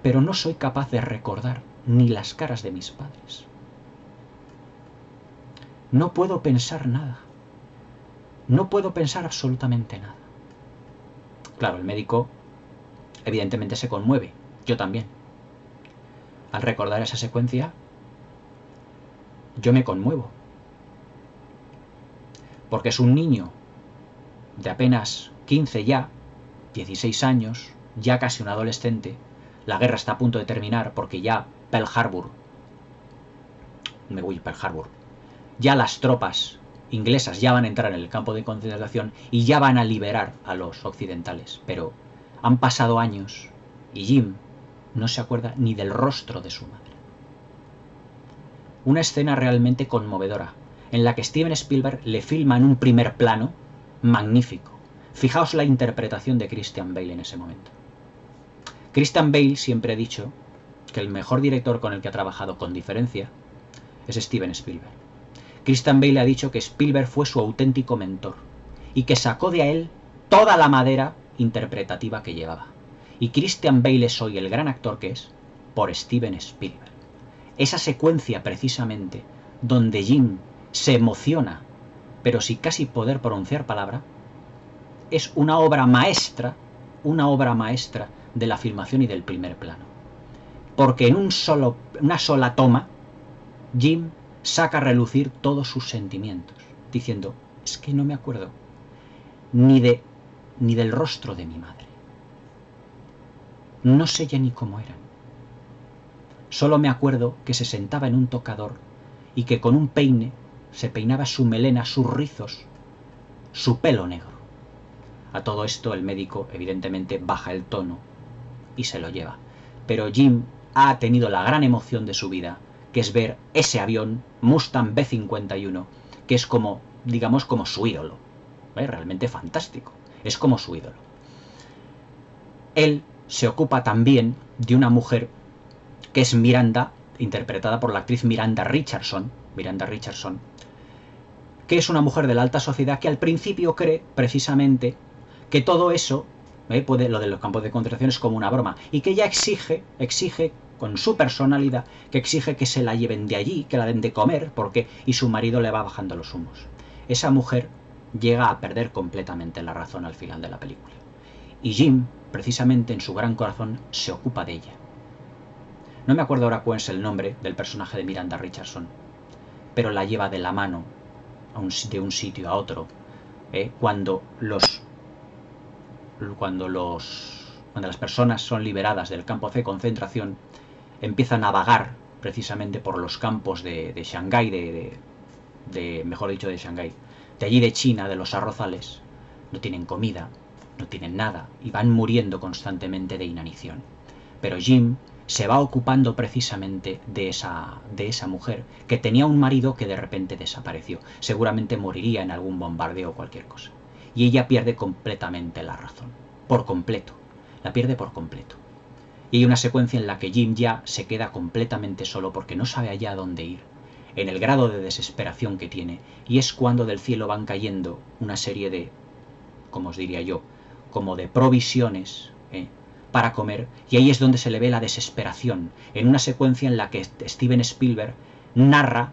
Pero no soy capaz de recordar ni las caras de mis padres. No puedo pensar nada. No puedo pensar absolutamente nada. Claro, el médico evidentemente se conmueve. Yo también. Al recordar esa secuencia, yo me conmuevo. Porque es un niño de apenas 15 ya, 16 años, ya casi un adolescente. La guerra está a punto de terminar porque ya Pearl Harbor, ya las tropas inglesas ya van a entrar en el campo de concentración y ya van a liberar a los occidentales. Pero han pasado años y Jim no se acuerda ni del rostro de su madre. Una escena realmente conmovedora, en la que Steven Spielberg le filma en un primer plano magnífico. Fijaos la interpretación de Christian Bale en ese momento. Christian Bale siempre ha dicho que el mejor director con el que ha trabajado con diferencia es Steven Spielberg. Christian Bale ha dicho que Spielberg fue su auténtico mentor y que sacó de a él toda la madera interpretativa que llevaba. Y Christian Bale es hoy el gran actor que es por Steven Spielberg. Esa secuencia precisamente donde Jim se emociona, pero sin casi poder pronunciar palabra, es una obra maestra de la filmación y del primer plano. Porque en una sola toma, Jim saca a relucir todos sus sentimientos, diciendo: es que no me acuerdo ni del rostro de mi madre. No sé ya ni cómo eran. Solo me acuerdo que se sentaba en un tocador y que con un peine se peinaba su melena, sus rizos, su pelo negro. A todo esto el médico evidentemente baja el tono y se lo lleva. Pero Jim ha tenido la gran emoción de su vida, que es ver ese avión Mustang B-51, que es como, digamos, como su ídolo. Realmente fantástico. Es como su ídolo. Él se ocupa también de una mujer que es Miranda, interpretada por la actriz Miranda Richardson, Miranda Richardson, que es una mujer de la alta sociedad que al principio cree precisamente que todo eso, lo de los campos de concentración es como una broma, y que ella exige con su personalidad, que exige que se la lleven de allí, que la den de comer, y su marido le va bajando los humos. Esa mujer llega a perder completamente la razón al final de la película. Y Jim, precisamente en su gran corazón, se ocupa de ella. No me acuerdo ahora cuál es el nombre del personaje de Miranda Richardson, pero la lleva de la mano de un sitio a otro. Cuando las personas son liberadas del campo de concentración, empiezan a vagar precisamente por los campos de Shanghái, mejor dicho, de Shanghái, de allí de China, de los arrozales. No tienen comida, no tienen nada, y van muriendo constantemente de inanición. Pero Jim se va ocupando precisamente de esa mujer, que tenía un marido que de repente desapareció. Seguramente moriría en algún bombardeo o cualquier cosa. Y ella pierde completamente la razón. Por completo. La pierde por completo. Y hay una secuencia en la que Jim ya se queda completamente solo porque no sabe allá a dónde ir, en el grado de desesperación que tiene, y es cuando del cielo van cayendo una serie de, como os diría yo, como de provisiones para comer, y ahí es donde se le ve la desesperación, en una secuencia en la que Steven Spielberg narra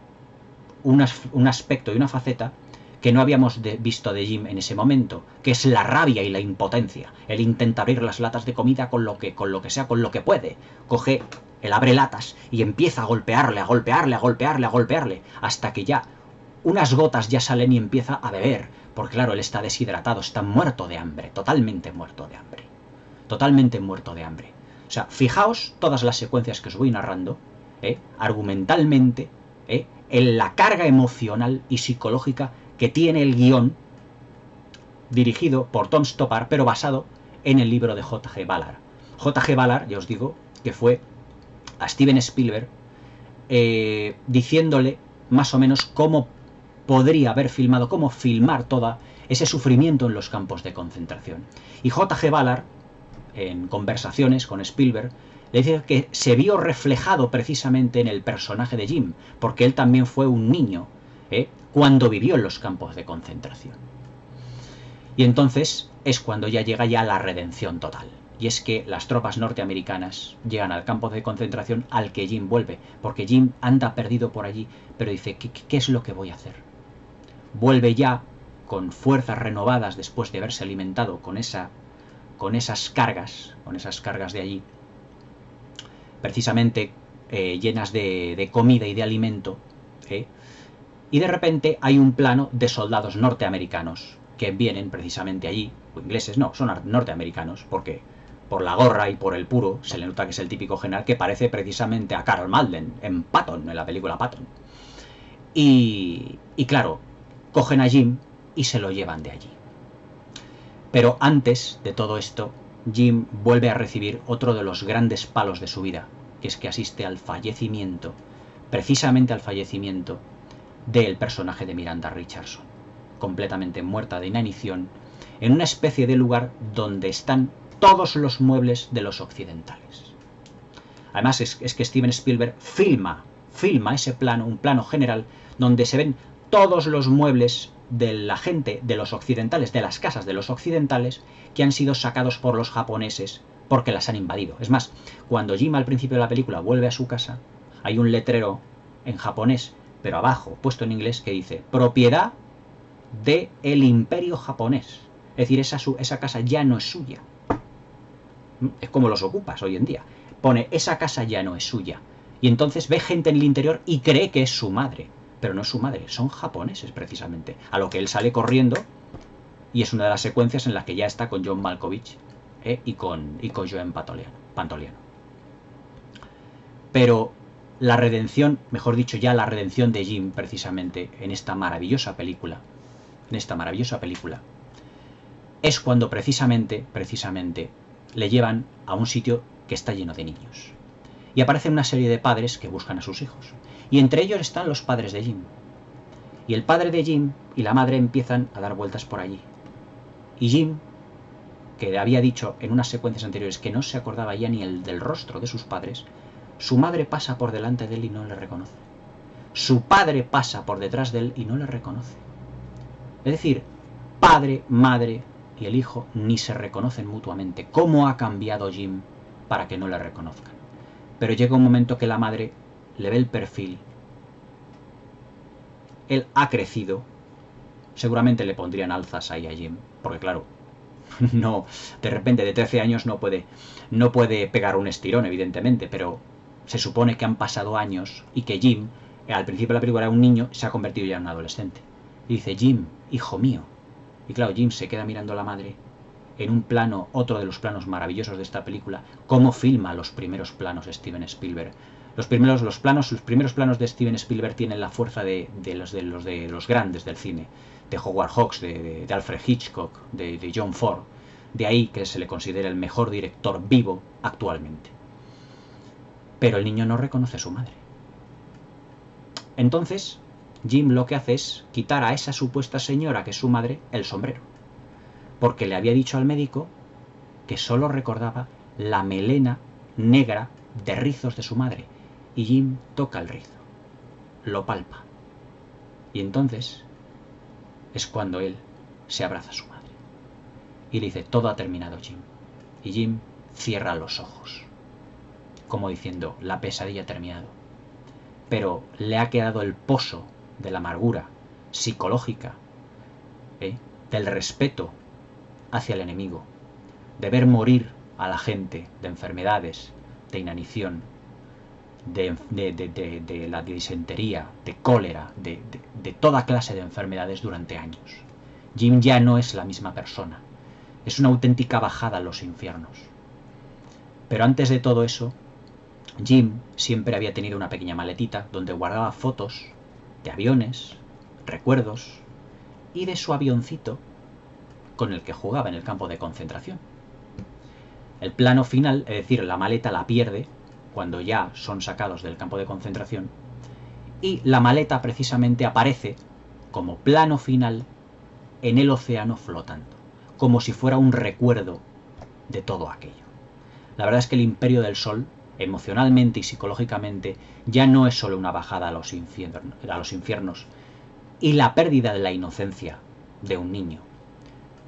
un aspecto y una faceta que no habíamos visto de Jim en ese momento, que es la rabia y la impotencia. Él intenta abrir las latas de comida con lo que sea, con lo que puede. Coge el abre latas y empieza a golpearle, hasta que ya unas gotas ya salen y empieza a beber, porque claro, él está deshidratado, está muerto de hambre, totalmente muerto de hambre. Totalmente muerto de hambre. O sea, fijaos todas las secuencias que os voy narrando, argumentalmente, en la carga emocional y psicológica que tiene el guión dirigido por Tom Stoppard, pero basado en el libro de J.G. Ballard. J.G. Ballard, ya os digo, que fue a Steven Spielberg diciéndole más o menos cómo podría haber filmado, cómo filmar todo ese sufrimiento en los campos de concentración. Y J.G. Ballard, en conversaciones con Spielberg, le dice que se vio reflejado precisamente en el personaje de Jim, porque él también fue un niño cuando vivió en los campos de concentración. Y entonces es cuando ya llega la redención total. Y es que las tropas norteamericanas llegan al campo de concentración al que Jim vuelve, porque Jim anda perdido por allí, pero dice, ¿qué es lo que voy a hacer? Vuelve ya con fuerzas renovadas después de haberse alimentado con esas cargas de allí, precisamente llenas de comida y de alimento, y de repente hay un plano de soldados norteamericanos que vienen precisamente allí, o ingleses no, son norteamericanos, porque por la gorra y por el puro se le nota que es el típico general que parece precisamente a Carl Malden en Patton, en la película Patton. Y claro, cogen a Jim y se lo llevan de allí. Pero antes de todo esto, Jim vuelve a recibir otro de los grandes palos de su vida, que es que asiste al fallecimiento, precisamente al fallecimiento del personaje de Miranda Richardson, completamente muerta de inanición, en una especie de lugar donde están todos los muebles de los occidentales. Además es que Steven Spielberg filma ese plano, un plano general, donde se ven todos los muebles de la gente, de los occidentales, de las casas de los occidentales, que han sido sacados por los japoneses porque las han invadido. Es más, cuando Jim al principio de la película vuelve a su casa, hay un letrero en japonés, pero abajo, puesto en inglés, que dice propiedad del imperio japonés. Es decir, esa casa ya no es suya. Es como los ocupas hoy en día. Pone, esa casa ya no es suya. Y entonces ve gente en el interior y cree que es su madre. Pero no es su madre, son japoneses precisamente. A lo que él sale corriendo, y es una de las secuencias en las que ya está con John Malkovich y con Joan Pantoliano. Pero la redención, mejor dicho, ya la redención de Jim precisamente en esta maravillosa película, es cuando precisamente le llevan a un sitio que está lleno de niños. Y aparecen una serie de padres que buscan a sus hijos. Y entre ellos están los padres de Jim. Y el padre de Jim y la madre empiezan a dar vueltas por allí. Y Jim, que había dicho en unas secuencias anteriores que no se acordaba ya ni del rostro de sus padres, su madre pasa por delante de él y no le reconoce. Su padre pasa por detrás de él y no le reconoce. Es decir, padre, madre y el hijo ni se reconocen mutuamente. ¿Cómo ha cambiado Jim para que no le reconozcan? Pero llega un momento que la madre le ve el perfil. Él ha crecido. Seguramente le pondrían alzas ahí a Jim, porque claro, no, de repente de 13 años no puede pegar un estirón, evidentemente, pero se supone que han pasado años y que Jim, al principio de la película era un niño, se ha convertido ya en un adolescente. Y dice, Jim, hijo mío. Y claro, Jim se queda mirando a la madre en un plano, otro de los planos maravillosos de esta película, cómo filma los primeros planos Steven Spielberg. Los primeros planos de Steven Spielberg tienen la fuerza de los grandes del cine, de Howard Hawks, de Alfred Hitchcock, de John Ford. De ahí que se le considera el mejor director vivo actualmente. Pero el niño no reconoce a su madre. Entonces, Jim lo que hace es quitar a esa supuesta señora, que es su madre, el sombrero. Porque le había dicho al médico que solo recordaba la melena negra de rizos de su madre. Y Jim toca el rizo, lo palpa. Y entonces es cuando él se abraza a su madre. Y le dice, todo ha terminado, Jim. Y Jim cierra los ojos, como diciendo, la pesadilla ha terminado. Pero le ha quedado el pozo de la amargura psicológica, del respeto hacia el enemigo, de ver morir a la gente de enfermedades, de inanición, de la disentería, de cólera, de toda clase de enfermedades durante años. Jim ya no es la misma persona. Es una auténtica bajada a los infiernos. Pero antes de todo eso, Jim siempre había tenido una pequeña maletita donde guardaba fotos de aviones, recuerdos y de su avioncito con el que jugaba en el campo de concentración. El plano final, es decir, la maleta la pierde cuando ya son sacados del campo de concentración, y la maleta precisamente aparece como plano final en el océano flotando, como si fuera un recuerdo de todo aquello. La verdad es que el Imperio del Sol, emocionalmente y psicológicamente, ya no es solo una bajada a los infiernos y la pérdida de la inocencia de un niño.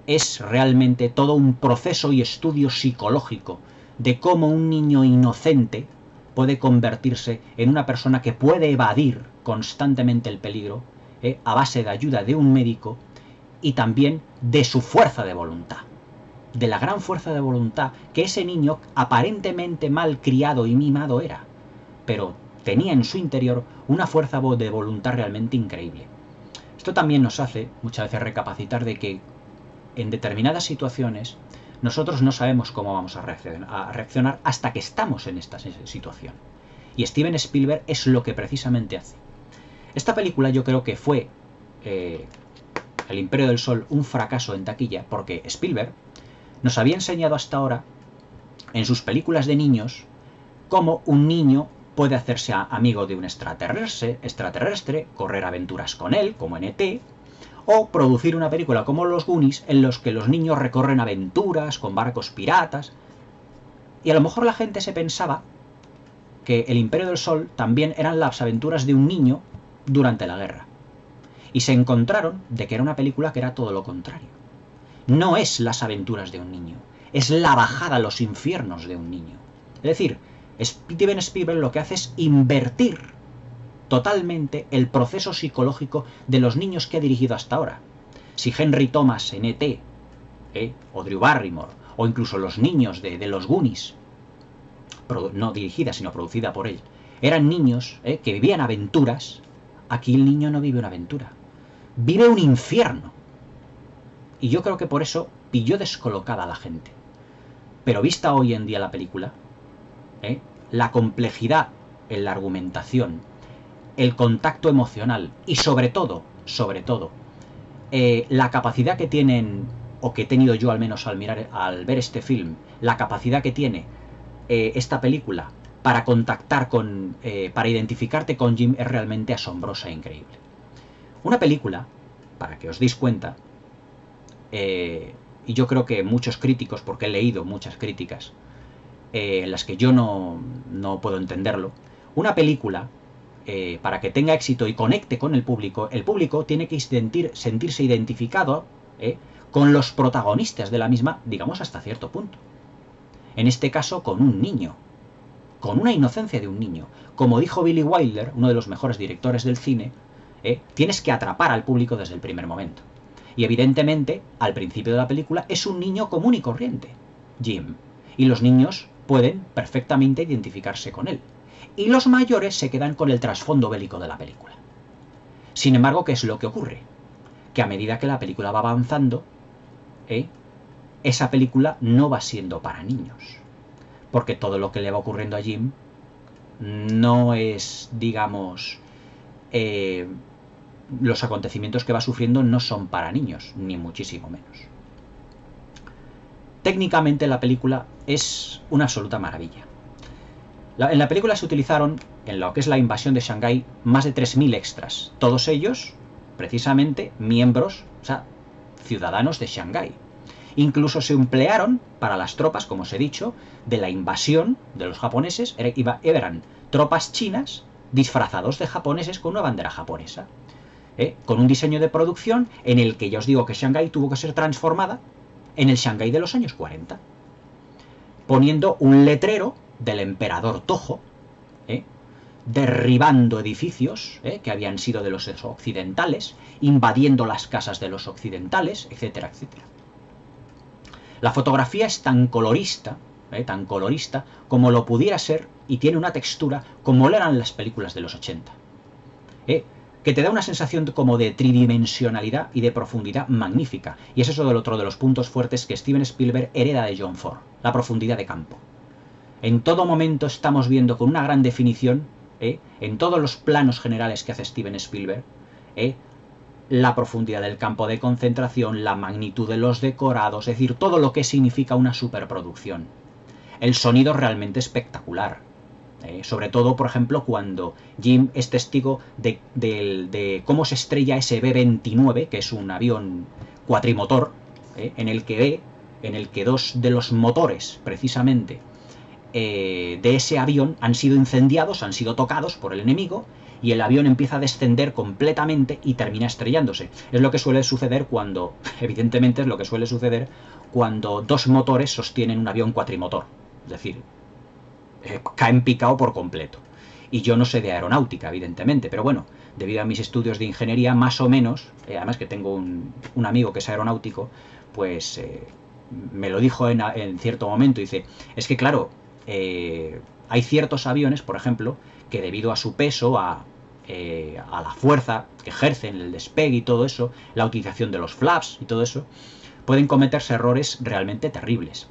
Es realmente todo un proceso y estudio psicológico de cómo un niño inocente puede convertirse en una persona que puede evadir constantemente el peligro a base de ayuda de un médico y también de su fuerza de voluntad. De la gran fuerza de voluntad que ese niño aparentemente mal criado y mimado era, pero tenía en su interior una fuerza de voluntad realmente increíble. Esto también nos hace muchas veces recapacitar de que en determinadas situaciones nosotros no sabemos cómo vamos a reaccionar hasta que estamos en esta situación. Y Steven Spielberg es lo que precisamente hace. Esta película yo creo que fue, El Imperio del Sol, un fracaso en taquilla porque Spielberg nos había enseñado hasta ahora en sus películas de niños cómo un niño puede hacerse amigo de un extraterrestre, correr aventuras con él, como en E.T., o producir una película como Los Goonies, en los que los niños recorren aventuras con barcos piratas. Y a lo mejor la gente se pensaba que El Imperio del Sol también eran las aventuras de un niño durante la guerra. Y se encontraron de que era una película que era todo lo contrario. No es las aventuras de un niño, es la bajada a los infiernos de un niño. Es decir, Steven Spielberg lo que hace es invertir totalmente el proceso psicológico de los niños que ha dirigido hasta ahora. Si Henry Thomas en E.T., o Drew Barrymore, o incluso los niños de los Goonies, no dirigida sino producida por él, eran niños que vivían aventuras, aquí el niño no vive una aventura, vive un infierno. Y yo creo que por eso pilló descolocada a la gente. Pero vista hoy en día la película, la complejidad en la argumentación, el contacto emocional y sobre todo, la capacidad que tienen, o que he tenido yo al menos al ver este film, la capacidad que tiene esta película para contactar con, para identificarte con Jim es realmente asombrosa e increíble. Una película, para que os deis cuenta, y yo creo que muchos críticos, porque he leído muchas críticas, en las que yo no puedo entenderlo, una película para que tenga éxito y conecte con el público tiene que sentirse identificado con los protagonistas de la misma, digamos hasta cierto punto. En este caso con un niño, con una inocencia de un niño. Como dijo Billy Wilder, uno de los mejores directores del cine, tienes que atrapar al público desde el primer momento. Y evidentemente, al principio de la película, es un niño común y corriente, Jim. Y los niños pueden perfectamente identificarse con él. Y los mayores se quedan con el trasfondo bélico de la película. Sin embargo, ¿qué es lo que ocurre? Que a medida que la película va avanzando, esa película no va siendo para niños. Porque todo lo que le va ocurriendo a Jim no es, digamos, los acontecimientos que va sufriendo no son para niños, ni muchísimo menos. Técnicamente la película es una absoluta maravilla. En la película se utilizaron, en lo que es la invasión de Shanghái, más de 3000 extras. Todos ellos, precisamente, miembros, o sea, ciudadanos de Shanghái. Incluso se emplearon para las tropas, como os he dicho, de la invasión de los japoneses. Eran tropas chinas disfrazados de japoneses con una bandera japonesa. Con un diseño de producción en el que ya os digo que Shanghái tuvo que ser transformada en el Shanghái de los años 40. Poniendo un letrero del emperador Toho, derribando edificios que habían sido de los occidentales, invadiendo las casas de los occidentales, etcétera, etcétera. La fotografía es tan colorista como lo pudiera ser, y tiene una textura como lo eran las películas de los 80. Que te da una sensación como de tridimensionalidad y de profundidad magnífica. Y ese es otro de los puntos fuertes que Steven Spielberg hereda de John Ford, la profundidad de campo. En todo momento estamos viendo con una gran definición, en todos los planos generales que hace Steven Spielberg, la profundidad del campo de concentración, la magnitud de los decorados, es decir, todo lo que significa una superproducción. El sonido es realmente espectacular. Sobre todo, por ejemplo, cuando Jim es testigo de cómo se estrella ese B-29, que es un avión cuatrimotor, en el que dos de los motores, precisamente, de ese avión han sido incendiados, han sido tocados por el enemigo, y el avión empieza a descender completamente y termina estrellándose. Es lo que suele suceder cuando, evidentemente es lo que suele suceder cuando dos motores sostienen un avión cuatrimotor. Es decir, caen picado por completo. Y yo no sé de aeronáutica, evidentemente, pero bueno, debido a mis estudios de ingeniería, más o menos, además que tengo un amigo que es aeronáutico, pues me lo dijo en cierto momento, dice, es que claro, hay ciertos aviones, por ejemplo, que debido a su peso, a la fuerza que ejercen, el despegue y todo eso, la utilización de los flaps y todo eso, pueden cometerse errores realmente terribles.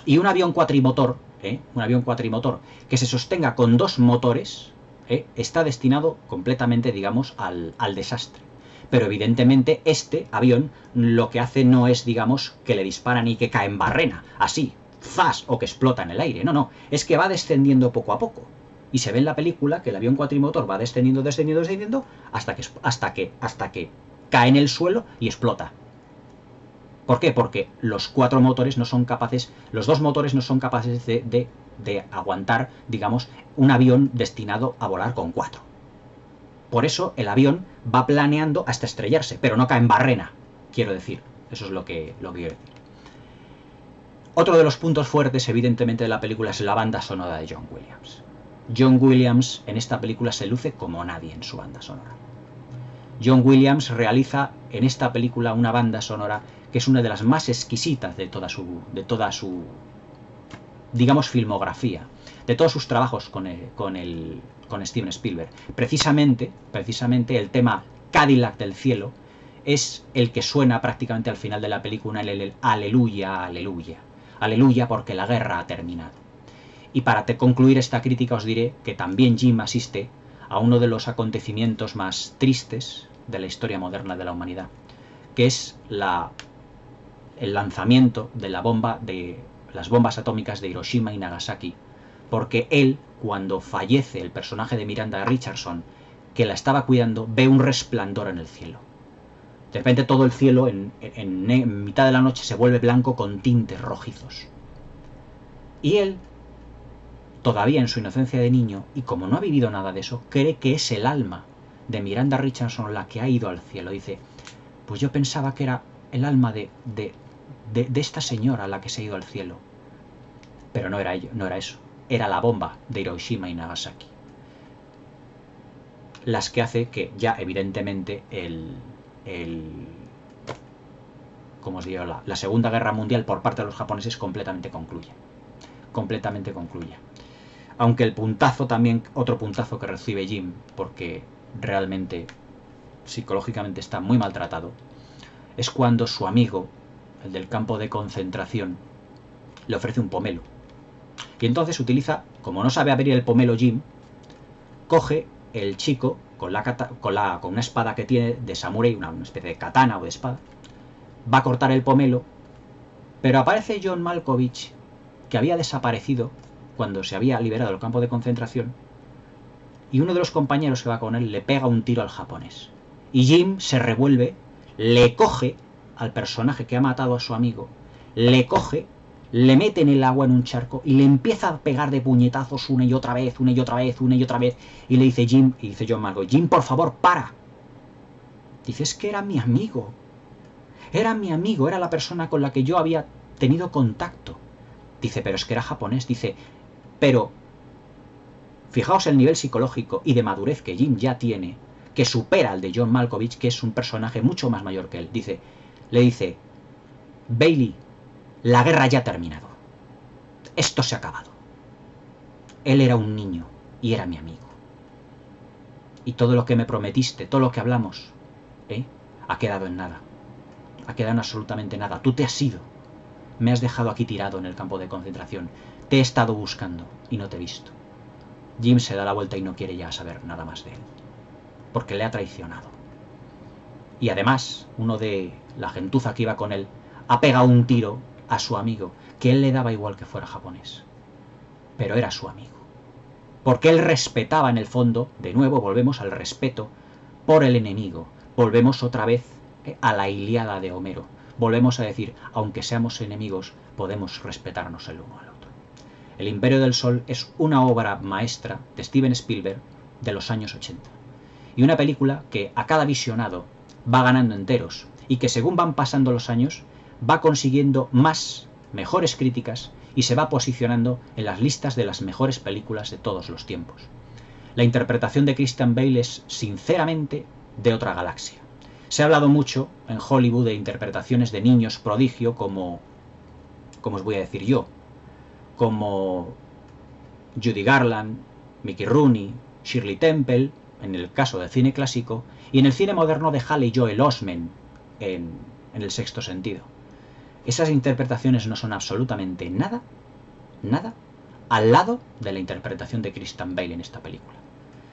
Y un avión cuatrimotor, que se sostenga con dos motores, está destinado completamente, digamos, al desastre. Pero evidentemente este avión lo que hace no es, digamos, que le disparan y que cae en barrena, así, ¡zas!, o que explota en el aire. No, no, es que va descendiendo poco a poco. Y se ve en la película que el avión cuatrimotor va descendiendo hasta que cae en el suelo y explota. ¿Por qué? Porque los dos motores no son capaces de aguantar, digamos, un avión destinado a volar con 4. Por eso el avión va planeando hasta estrellarse, pero no cae en barrena, quiero decir. Eso es lo que quiero decir. Otro de los puntos fuertes, evidentemente, de la película es la banda sonora de John Williams. John Williams en esta película se luce como nadie en su banda sonora. John Williams realiza en esta película una banda sonora que es una de las más exquisitas de toda su digamos, filmografía, de todos sus trabajos con Steven Spielberg. Precisamente el tema Cadillac del cielo es el que suena prácticamente al final de la película, el aleluya, aleluya, aleluya, porque la guerra ha terminado. Y para concluir esta crítica os diré que también Jim asiste a uno de los acontecimientos más tristes de la historia moderna de la humanidad, que es el lanzamiento de las bombas atómicas de Hiroshima y Nagasaki, porque él, cuando fallece el personaje de Miranda Richardson, que la estaba cuidando, ve un resplandor en el cielo. De repente todo el cielo en mitad de la noche se vuelve blanco con tintes rojizos. Y él, todavía en su inocencia de niño, y como no ha vivido nada de eso, cree que es el alma de Miranda Richardson la que ha ido al cielo. Dice, pues yo pensaba que era el alma de esta señora la que se ha ido al cielo. Pero no era ello, no era eso. Era la bomba de Hiroshima y Nagasaki. Las que hace que ya evidentemente como os digo, la Segunda Guerra Mundial por parte de los japoneses completamente concluye. Completamente concluye. Aunque el puntazo también, otro puntazo que recibe Jim, porque realmente psicológicamente está muy maltratado, es cuando su amigo, el del campo de concentración, le ofrece un pomelo. Y entonces utiliza, como no sabe abrir el pomelo Jim, coge el chico con una espada que tiene de samurái, una especie de katana o de espada, va a cortar el pomelo, pero aparece John Malkovich, que había desaparecido cuando se había liberado del campo de concentración, y uno de los compañeros que va con él le pega un tiro al japonés. Y Jim se revuelve, le coge al personaje que ha matado a su amigo, le coge, le mete en el agua en un charco y le empieza a pegar de puñetazos una y otra vez, una y otra vez, una y otra vez, y le dice Jim, y dice John Malkovich, Jim, por favor, para. Dice, es que era mi amigo. Era mi amigo, era la persona con la que yo había tenido contacto. Dice, pero es que era japonés. Dice, pero fijaos el nivel psicológico y de madurez que Jim ya tiene, que supera al de John Malkovich, que es un personaje mucho más mayor que él. Le dice, Bailey, la guerra ya ha terminado. Esto se ha acabado. Él era un niño y era mi amigo. Y todo lo que me prometiste, todo lo que hablamos, ha quedado en nada. Ha quedado en absolutamente nada. Tú te has ido. Me has dejado aquí tirado en el campo de concentración. Te he estado buscando y no te he visto. Jim se da la vuelta y no quiere ya saber nada más de él, porque le ha traicionado. Y además, uno de la gentuza que iba con él ha pegado un tiro a su amigo, que él le daba igual que fuera japonés. Pero era su amigo. Porque él respetaba en el fondo, de nuevo volvemos al respeto por el enemigo. Volvemos otra vez a la Ilíada de Homero. Volvemos a decir, aunque seamos enemigos, podemos respetarnos el uno al otro. El Imperio del Sol es una obra maestra de Steven Spielberg de los años 80. Y una película que a cada visionado va ganando enteros y que según van pasando los años va consiguiendo mejores críticas y se va posicionando en las listas de las mejores películas de todos los tiempos. La interpretación de Christian Bale es sinceramente de otra galaxia. Se ha hablado mucho en Hollywood de interpretaciones de niños prodigio como os voy a decir yo, como Judy Garland, Mickey Rooney, Shirley Temple, en el caso del cine clásico, y en el cine moderno de Haley Joel Osment en El sexto sentido. Esas interpretaciones no son absolutamente nada al lado de la interpretación de Christian Bale en esta película.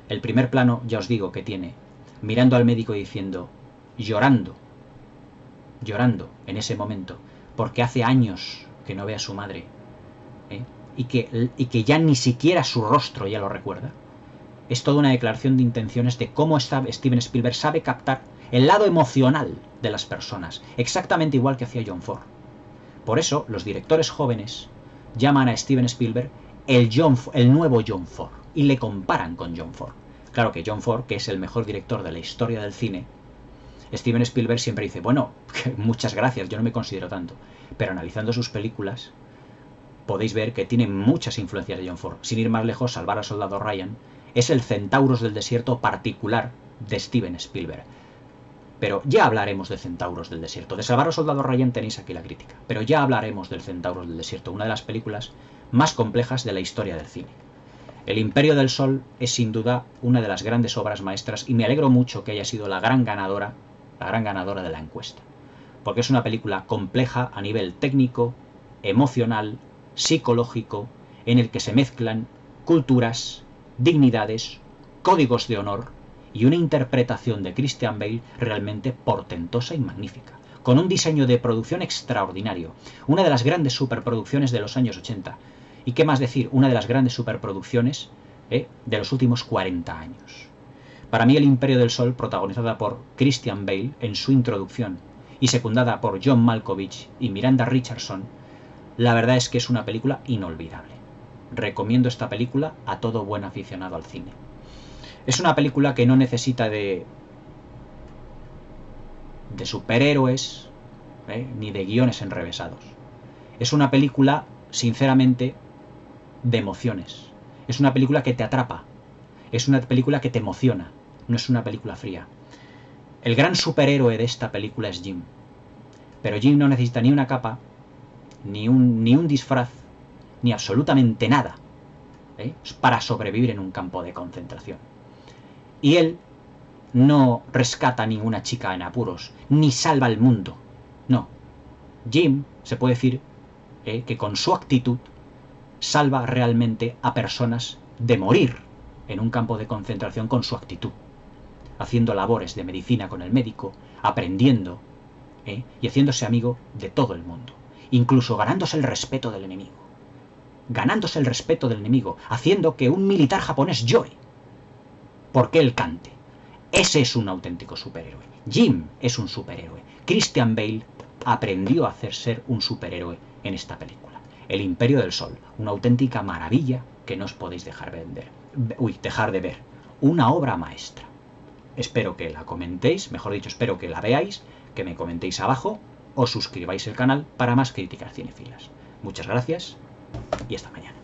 El primer plano, ya os digo, que tiene mirando al médico y diciendo, llorando en ese momento, porque hace años que no ve a su madre, y que ya ni siquiera su rostro ya lo recuerda. Es toda una declaración de intenciones de cómo Steven Spielberg sabe captar el lado emocional de las personas, exactamente igual que hacía John Ford. Por eso los directores jóvenes llaman a Steven Spielberg el nuevo John Ford, y le comparan con John Ford. Claro que John Ford, que es el mejor director de la historia del cine, Steven Spielberg siempre dice, bueno, muchas gracias, yo no me considero tanto, pero analizando sus películas podéis ver que tiene muchas influencias de John Ford. Sin ir más lejos, Salvar al soldado Ryan es el Centauros del desierto particular de Steven Spielberg. Pero ya hablaremos de Centauros del desierto. De Salvar al soldado Ryan tenéis aquí la crítica, pero ya hablaremos del Centauros del desierto, una de las películas más complejas de la historia del cine. El Imperio del Sol es sin duda una de las grandes obras maestras y me alegro mucho que haya sido la gran ganadora de la encuesta, porque es una película compleja a nivel técnico, emocional, psicológico, en el que se mezclan culturas, dignidades, códigos de honor y una interpretación de Christian Bale realmente portentosa y magnífica, con un diseño de producción extraordinario, una de las grandes superproducciones de los años 80, y qué más decir, una de las grandes superproducciones de los últimos 40 años. Para mí El Imperio del Sol, protagonizada por Christian Bale en su introducción y secundada por John Malkovich y Miranda Richardson, la verdad es que es una película inolvidable. recomiendo esta película a todo buen aficionado al cine. Es una película que no necesita de superhéroes, ni de guiones enrevesados. Es una película, sinceramente, de emociones. Es una película que te atrapa. Es una película que te emociona. No es una película fría. El gran superhéroe de esta película es Jim. Pero Jim no necesita ni una capa, ni un disfraz, ni absolutamente nada, para sobrevivir en un campo de concentración. Y él no rescata a ninguna chica en apuros, ni salva al mundo. No. Jim, se puede decir, que con su actitud salva realmente a personas de morir en un campo de concentración con su actitud, haciendo labores de medicina con el médico, aprendiendo, y haciéndose amigo de todo el mundo, incluso ganándose el respeto del enemigo. Ganándose el respeto del enemigo, haciendo que un militar japonés llore porque él cante. Ese es un auténtico superhéroe. Jim es un superhéroe. Christian Bale aprendió a hacer ser un superhéroe en esta película. El Imperio del Sol, una auténtica maravilla que no os podéis dejar de ver. Una obra maestra. Espero que la comentéis, mejor dicho, espero que la veáis, que me comentéis abajo, os suscribáis al canal para más críticas cinéfilas. Muchas gracias y hasta mañana.